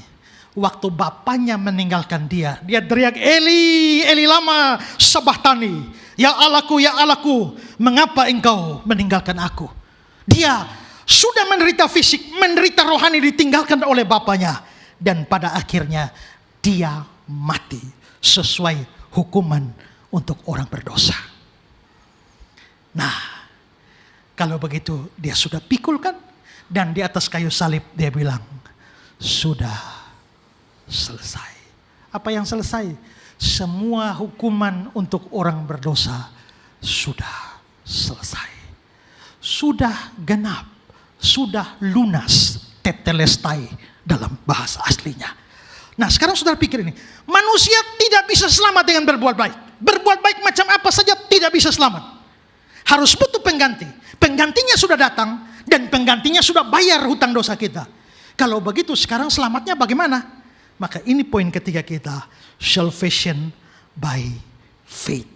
Waktu bapaknya meninggalkan dia teriak, Eli, Eli lama sabachthani. Ya Allahku, mengapa engkau meninggalkan aku? Dia sudah menderita fisik, menderita rohani, ditinggalkan oleh bapaknya. Dan pada akhirnya dia mati sesuai hukuman untuk orang berdosa. Nah, kalau begitu dia sudah pikulkan, dan di atas kayu salib dia bilang, sudah selesai. Apa yang selesai? Semua hukuman untuk orang berdosa sudah selesai. Sudah genap, sudah lunas, tetelestai dalam bahasa aslinya. Nah, sekarang saudara pikir ini, manusia tidak bisa selamat dengan berbuat baik. Berbuat baik macam apa saja tidak bisa selamat. Harus butuh pengganti. Penggantinya sudah datang, dan penggantinya sudah bayar hutang dosa kita. Kalau begitu sekarang selamatnya bagaimana? Maka ini poin ketiga kita, salvation by faith.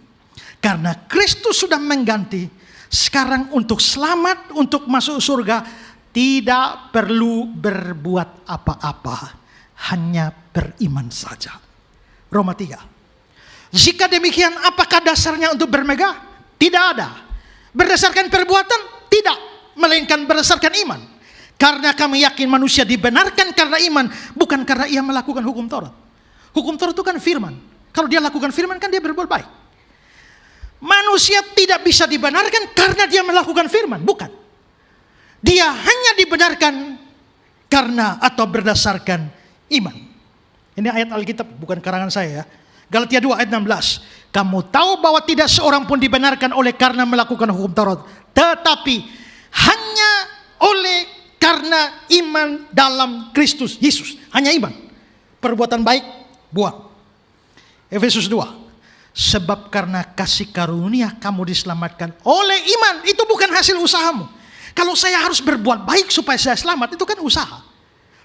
Karena Kristus sudah mengganti, sekarang untuk selamat, untuk masuk surga, tidak perlu berbuat apa-apa, hanya beriman saja. Roma 3. Jika demikian, apakah dasarnya untuk bermegah? Tidak ada. Berdasarkan perbuatan? Tidak, melainkan berdasarkan iman. Karena kami yakin manusia dibenarkan karena iman, bukan karena ia melakukan hukum Taurat. Hukum Taurat itu kan firman. Kalau dia lakukan firman kan dia berbuat baik. Manusia tidak bisa dibenarkan karena dia melakukan firman, bukan. Dia hanya dibenarkan karena atau berdasarkan iman. Ini ayat Alkitab, bukan karangan saya ya. Galatia 2 ayat 16. Kamu tahu bahwa tidak seorang pun dibenarkan oleh karena melakukan hukum Taurat, tetapi hanya oleh karena iman dalam Kristus Yesus. Hanya iman. Perbuatan baik, buang. Efesus 2. Sebab karena kasih karunia kamu diselamatkan oleh iman. Itu bukan hasil usahamu. Kalau saya harus berbuat baik supaya saya selamat, itu kan usaha.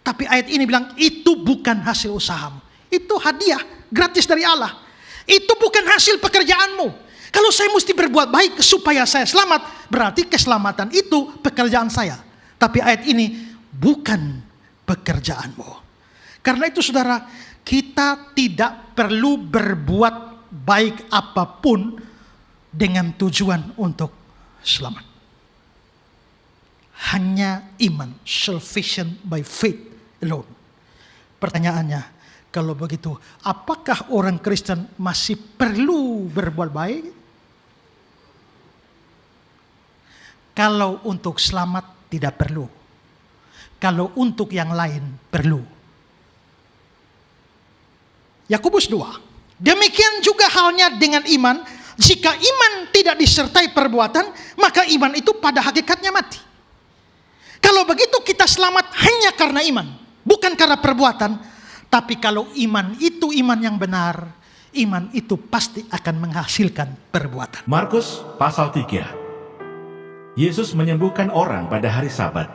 Tapi ayat ini bilang, itu bukan hasil usahamu. Itu hadiah, gratis dari Allah. Itu bukan hasil pekerjaanmu. Kalau saya mesti berbuat baik supaya saya selamat, berarti keselamatan itu pekerjaan saya. Tapi ayat ini bukan pekerjaanmu. Karena itu saudara, kita tidak perlu berbuat baik apapun dengan tujuan untuk selamat. Hanya iman, salvation by faith alone. Pertanyaannya, kalau begitu, apakah orang Kristen masih perlu berbuat baik? Kalau untuk selamat tidak perlu. Kalau untuk yang lain perlu. Yakobus 2. Demikian juga halnya dengan iman. Jika iman tidak disertai perbuatan, maka iman itu pada hakikatnya mati. Kalau begitu kita selamat hanya karena iman, bukan karena perbuatan. Tapi kalau iman itu iman yang benar, iman itu pasti akan menghasilkan perbuatan. Markus pasal 3. Yesus menyembuhkan orang pada hari Sabat.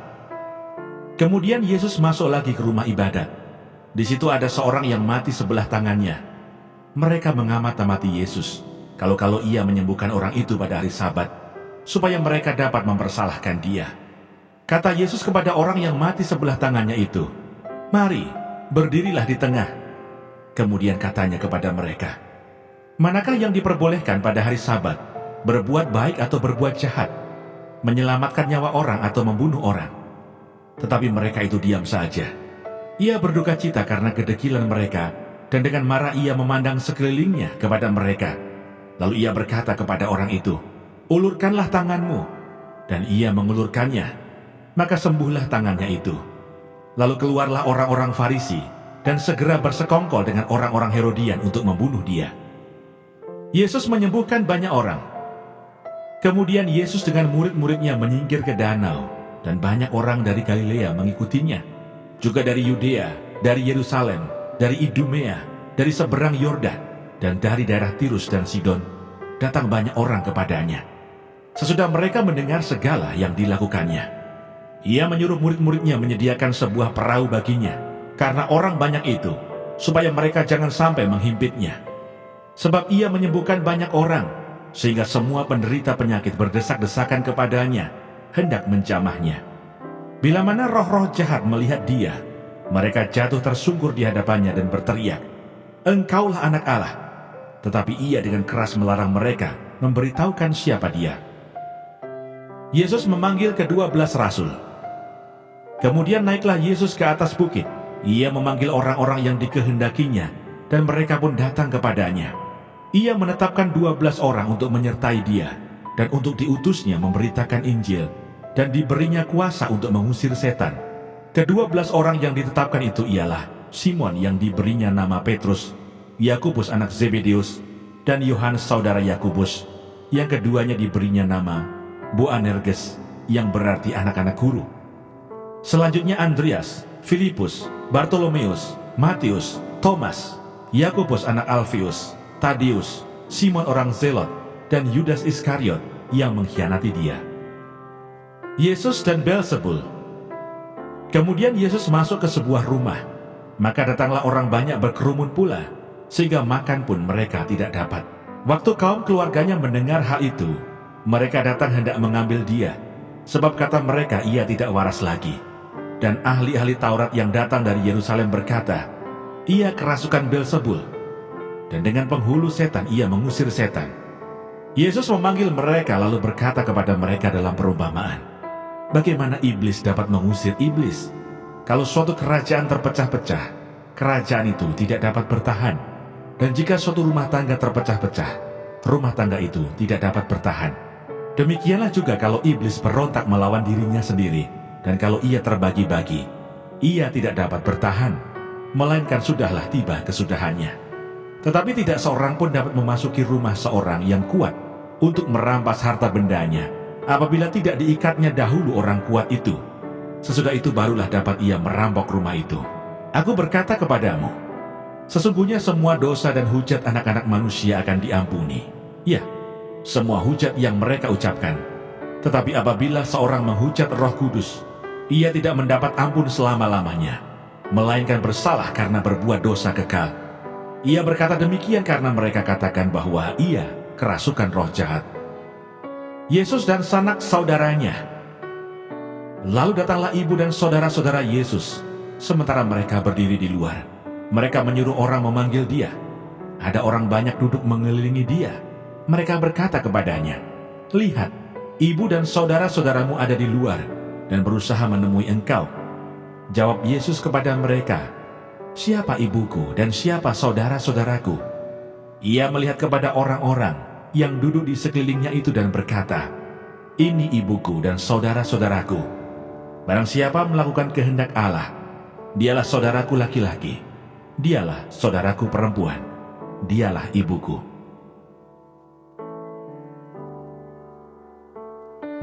Kemudian Yesus masuk lagi ke rumah ibadat. Di situ ada seorang yang mati sebelah tangannya. Mereka mengamati Yesus, kalau ia menyembuhkan orang itu pada hari Sabat, supaya mereka dapat mempersalahkan dia. Kata Yesus kepada orang yang mati sebelah tangannya itu, "Mari, berdirilah di tengah." Kemudian katanya kepada mereka, "Manakah yang diperbolehkan pada hari Sabat, berbuat baik atau berbuat jahat, menyelamatkan nyawa orang atau membunuh orang?" Tetapi mereka itu diam saja. Ia berduka cita karena kedekilan mereka, dan dengan marah ia memandang sekelilingnya kepada mereka. Lalu ia berkata kepada orang itu, "Ulurkanlah tanganmu." Dan ia mengulurkannya. Maka sembuhlah tangannya itu. Lalu keluarlah orang-orang Farisi, dan segera bersekongkol dengan orang-orang Herodian untuk membunuh dia. Yesus menyembuhkan banyak orang. Kemudian Yesus dengan murid-muridnya menyingkir ke danau, dan banyak orang dari Galilea mengikutinya. Juga dari Yudea, dari Yerusalem, dari Idumea, dari seberang Yordan, dan dari daerah Tirus dan Sidon, datang banyak orang kepadanya. Sesudah mereka mendengar segala yang dilakukannya, ia menyuruh murid-muridnya menyediakan sebuah perahu baginya, karena orang banyak itu, supaya mereka jangan sampai menghimpitnya. Sebab ia menyembuhkan banyak orang, sehingga semua penderita penyakit berdesak-desakan kepadanya, hendak menjamahnya. Bila mana roh-roh jahat melihat dia, mereka jatuh tersungkur di hadapannya dan berteriak, "Engkaulah anak Allah." Tetapi ia dengan keras melarang mereka memberitahukan siapa dia. Yesus memanggil ke-12 rasul. Kemudian naiklah Yesus ke atas bukit. Ia memanggil orang-orang yang dikehendakinya, dan mereka pun datang kepadanya. Ia menetapkan 12 orang untuk menyertai dia, dan untuk diutusnya memberitakan Injil, dan diberinya kuasa untuk mengusir setan. Ke-12 orang yang ditetapkan itu ialah Simon yang diberinya nama Petrus, Yakobus anak Zebedeus, dan Yohanes saudara Yakobus. Yang keduanya diberinya nama Boanerges, yang berarti anak-anak guru. Selanjutnya Andreas, Filipus, Bartolomeus, Matius, Thomas, Yakobus anak Alfeus, Tadeus, Simon orang Zelot, dan Yudas Iskariot yang mengkhianati dia. Yesus dan Beelzebul. Kemudian Yesus masuk ke sebuah rumah, maka datanglah orang banyak berkerumun pula, sehingga makan pun mereka tidak dapat. Waktu kaum keluarganya mendengar hal itu, mereka datang hendak mengambil dia, sebab kata mereka ia tidak waras lagi. Dan ahli-ahli Taurat yang datang dari Yerusalem berkata, ia kerasukan Beelzebul, dan dengan penghulu setan ia mengusir setan. Yesus memanggil mereka lalu berkata kepada mereka dalam perumpamaan, bagaimana iblis dapat mengusir iblis? Kalau suatu kerajaan terpecah-pecah, kerajaan itu tidak dapat bertahan. Dan jika suatu rumah tangga terpecah-pecah, rumah tangga itu tidak dapat bertahan. Demikianlah juga kalau iblis berontak melawan dirinya sendiri, dan kalau ia terbagi-bagi, ia tidak dapat bertahan, melainkan sudahlah tiba kesudahannya. Tetapi tidak seorang pun dapat memasuki rumah seorang yang kuat untuk merampas harta bendanya, apabila tidak diikatnya dahulu orang kuat itu. Sesudah itu barulah dapat ia merampok rumah itu. Aku berkata kepadamu, sesungguhnya semua dosa dan hujat anak-anak manusia akan diampuni. Ya, semua hujat yang mereka ucapkan. Tetapi apabila seorang menghujat Roh Kudus, ia tidak mendapat ampun selama-lamanya, melainkan bersalah karena berbuat dosa kekal. Ia berkata demikian karena mereka katakan bahwa ia kerasukan roh jahat. Yesus dan sanak saudaranya. Lalu datanglah ibu dan saudara-saudara Yesus, sementara mereka berdiri di luar. Mereka menyuruh orang memanggil dia. Ada orang banyak duduk mengelilingi dia. Mereka berkata kepadanya, lihat, ibu dan saudara-saudaramu ada di luar dan berusaha menemui engkau. Jawab Yesus kepada mereka, siapa ibuku dan siapa saudara-saudaraku? Ia melihat kepada orang-orang yang duduk di sekelilingnya itu dan berkata, ini ibuku dan saudara-saudaraku. Barang siapa melakukan kehendak Allah, dialah saudaraku laki-laki, dialah saudaraku perempuan, dialah ibuku.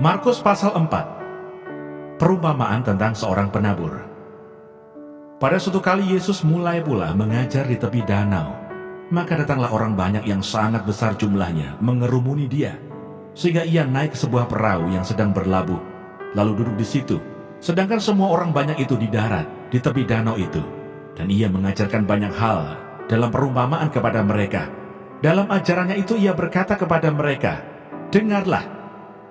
Markus pasal 4. Perumpamaan tentang seorang penabur. Pada suatu kali Yesus mulai pula mengajar di tepi danau. Maka datanglah orang banyak yang sangat besar jumlahnya mengerumuni dia, sehingga ia naik ke sebuah perahu yang sedang berlabuh, lalu duduk di situ. Sedangkan semua orang banyak itu di darat, di tepi danau itu. Dan ia mengajarkan banyak hal dalam perumpamaan kepada mereka. Dalam ajarannya itu ia berkata kepada mereka, dengarlah,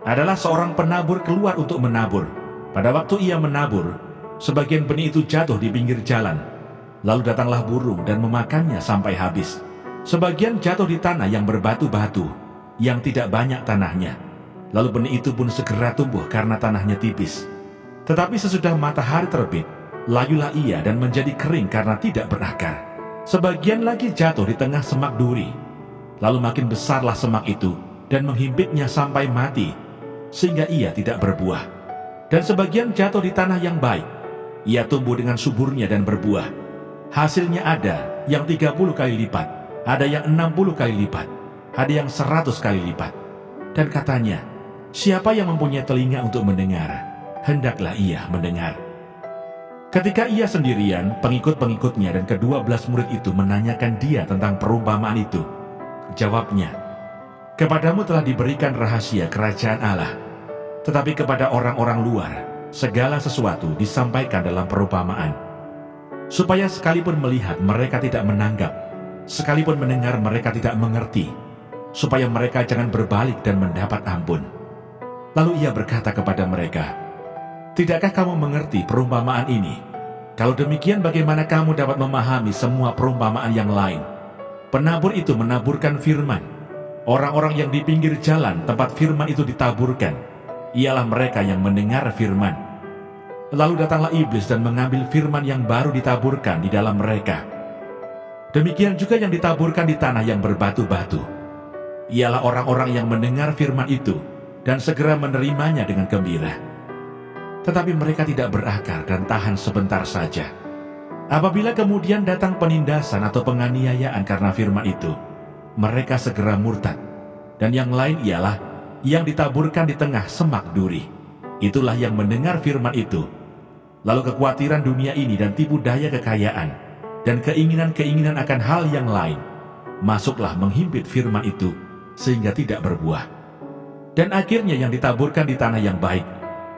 adalah seorang penabur keluar untuk menabur. Pada waktu ia menabur, sebagian benih itu jatuh di pinggir jalan. Lalu datanglah burung dan memakannya sampai habis. Sebagian jatuh di tanah yang berbatu-batu, yang tidak banyak tanahnya. Lalu benih itu pun segera tumbuh karena tanahnya tipis. Tetapi sesudah matahari terbit, layulah ia dan menjadi kering karena tidak berakar. Sebagian lagi jatuh di tengah semak duri. Lalu makin besarlah semak itu dan menghimpitnya sampai mati, sehingga ia tidak berbuah. Dan sebagian jatuh di tanah yang baik. Ia tumbuh dengan suburnya dan berbuah. Hasilnya ada yang 30 kali lipat, ada yang 60 kali lipat, ada yang 100 kali lipat. Dan katanya, siapa yang mempunyai telinga untuk mendengar, hendaklah ia mendengar. Ketika ia sendirian, pengikut-pengikutnya dan ke-12 murid itu menanyakan dia tentang perumpamaan itu. Jawabnya, kepadamu telah diberikan rahasia kerajaan Allah, tetapi kepada orang-orang luar, segala sesuatu disampaikan dalam perumpamaan, supaya sekalipun melihat mereka tidak menanggap, sekalipun mendengar mereka tidak mengerti, supaya mereka jangan berbalik dan mendapat ampun. Lalu ia berkata kepada mereka, Tidakkah kamu mengerti perumpamaan ini? Kalau demikian bagaimana kamu dapat memahami semua perumpamaan yang lain? Penabur itu menaburkan firman. Orang-orang yang di pinggir jalan tempat firman itu ditaburkan, ialah mereka yang mendengar firman. Lalu datanglah iblis dan mengambil firman yang baru ditaburkan di dalam mereka. Demikian juga yang ditaburkan di tanah yang berbatu-batu, ialah orang-orang yang mendengar firman itu dan segera menerimanya dengan gembira. Tetapi mereka tidak berakar dan tahan sebentar saja. Apabila kemudian datang penindasan atau penganiayaan karena firman itu, mereka segera murtad. Dan yang lain ialah yang ditaburkan di tengah semak duri. Itulah yang mendengar firman itu, lalu kekhawatiran dunia ini dan tipu daya kekayaan dan keinginan-keinginan akan hal yang lain masuklah menghimpit firman itu sehingga tidak berbuah. Dan akhirnya yang ditaburkan di tanah yang baik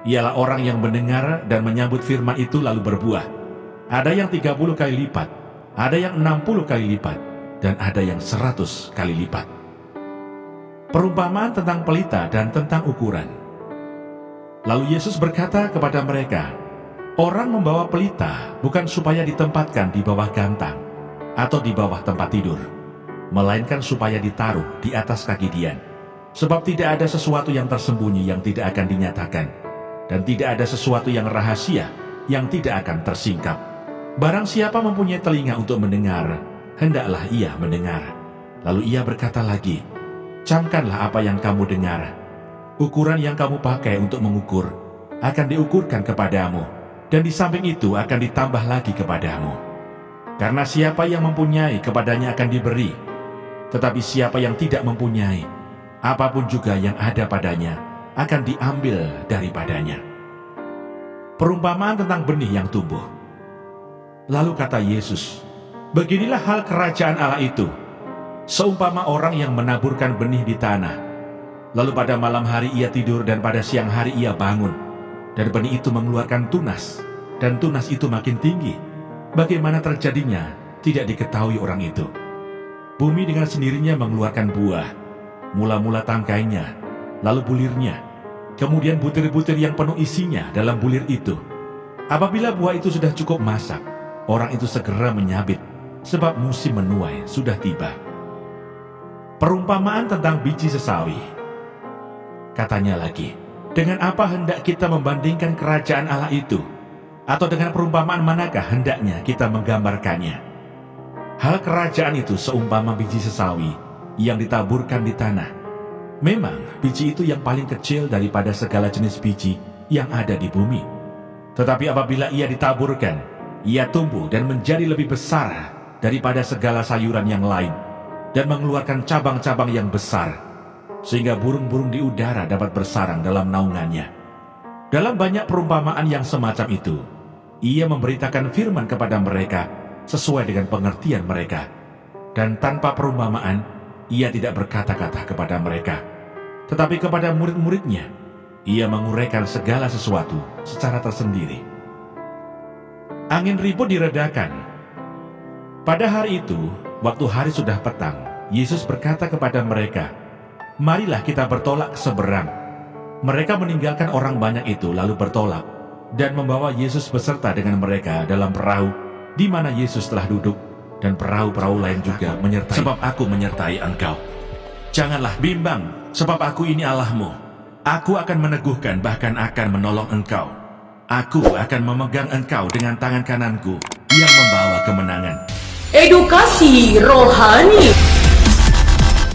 ialah orang yang mendengar dan menyambut firman itu lalu berbuah. Ada yang 30 kali lipat, ada yang 60 kali lipat, dan ada yang 100 kali lipat. Perumpamaan tentang pelita dan tentang ukuran. Lalu Yesus berkata kepada mereka, orang membawa pelita bukan supaya ditempatkan di bawah gantang atau di bawah tempat tidur, melainkan supaya ditaruh di atas kaki dian. Sebab tidak ada sesuatu yang tersembunyi yang tidak akan dinyatakan, dan tidak ada sesuatu yang rahasia yang tidak akan tersingkap. Barang siapa mempunyai telinga untuk mendengar, hendaklah ia mendengar. Lalu ia berkata lagi, camkanlah apa yang kamu dengar. Ukuran yang kamu pakai untuk mengukur akan diukurkan kepadamu, dan di samping itu akan ditambah lagi kepadamu. Karena siapa yang mempunyai, kepadanya akan diberi. Tetapi siapa yang tidak mempunyai, apapun juga yang ada padanya akan diambil daripadanya. Perumpamaan tentang benih yang tumbuh. Lalu kata Yesus, beginilah hal kerajaan Allah itu, seumpama orang yang menaburkan benih di tanah. Lalu pada malam hari ia tidur dan pada siang hari ia bangun, dan benih itu mengeluarkan tunas, dan tunas itu makin tinggi. Bagaimana terjadinya tidak diketahui orang itu. Bumi dengan sendirinya mengeluarkan buah, mula-mula tangkainya, lalu bulirnya, kemudian butir-butir yang penuh isinya dalam bulir itu. Apabila buah itu sudah cukup masak, orang itu segera menyabit, sebab musim menuai sudah tiba. Perumpamaan tentang biji sesawi. Katanya lagi, dengan apa hendak kita membandingkan kerajaan Allah itu? Atau dengan perumpamaan manakah hendaknya kita menggambarkannya? Hal kerajaan itu seumpama biji sesawi yang ditaburkan di tanah. Memang biji itu yang paling kecil daripada segala jenis biji yang ada di bumi. Tetapi apabila ia ditaburkan, ia tumbuh dan menjadi lebih besar daripada segala sayuran yang lain, dan mengeluarkan cabang-cabang yang besar, sehingga burung-burung di udara dapat bersarang dalam naungannya. Dalam banyak perumpamaan yang semacam itu, ia memberitakan firman kepada mereka sesuai dengan pengertian mereka. Dan tanpa perumpamaan, ia tidak berkata-kata kepada mereka. Tetapi kepada murid-muridnya, ia menguraikan segala sesuatu secara tersendiri. Angin ribut diredakan. Pada hari itu, waktu hari sudah petang, Yesus berkata kepada mereka, marilah kita bertolak ke seberang. Mereka meninggalkan orang banyak itu lalu bertolak, dan membawa Yesus beserta dengan mereka dalam perahu, di mana Yesus telah duduk, dan perahu-perahu lain juga menyertai. Sebab aku menyertai engkau. Janganlah bimbang, sebab aku ini Allahmu. Aku akan meneguhkan, bahkan akan menolong engkau. Aku akan memegang engkau dengan tangan kananku yang membawa kemenangan. Edukasi rohani.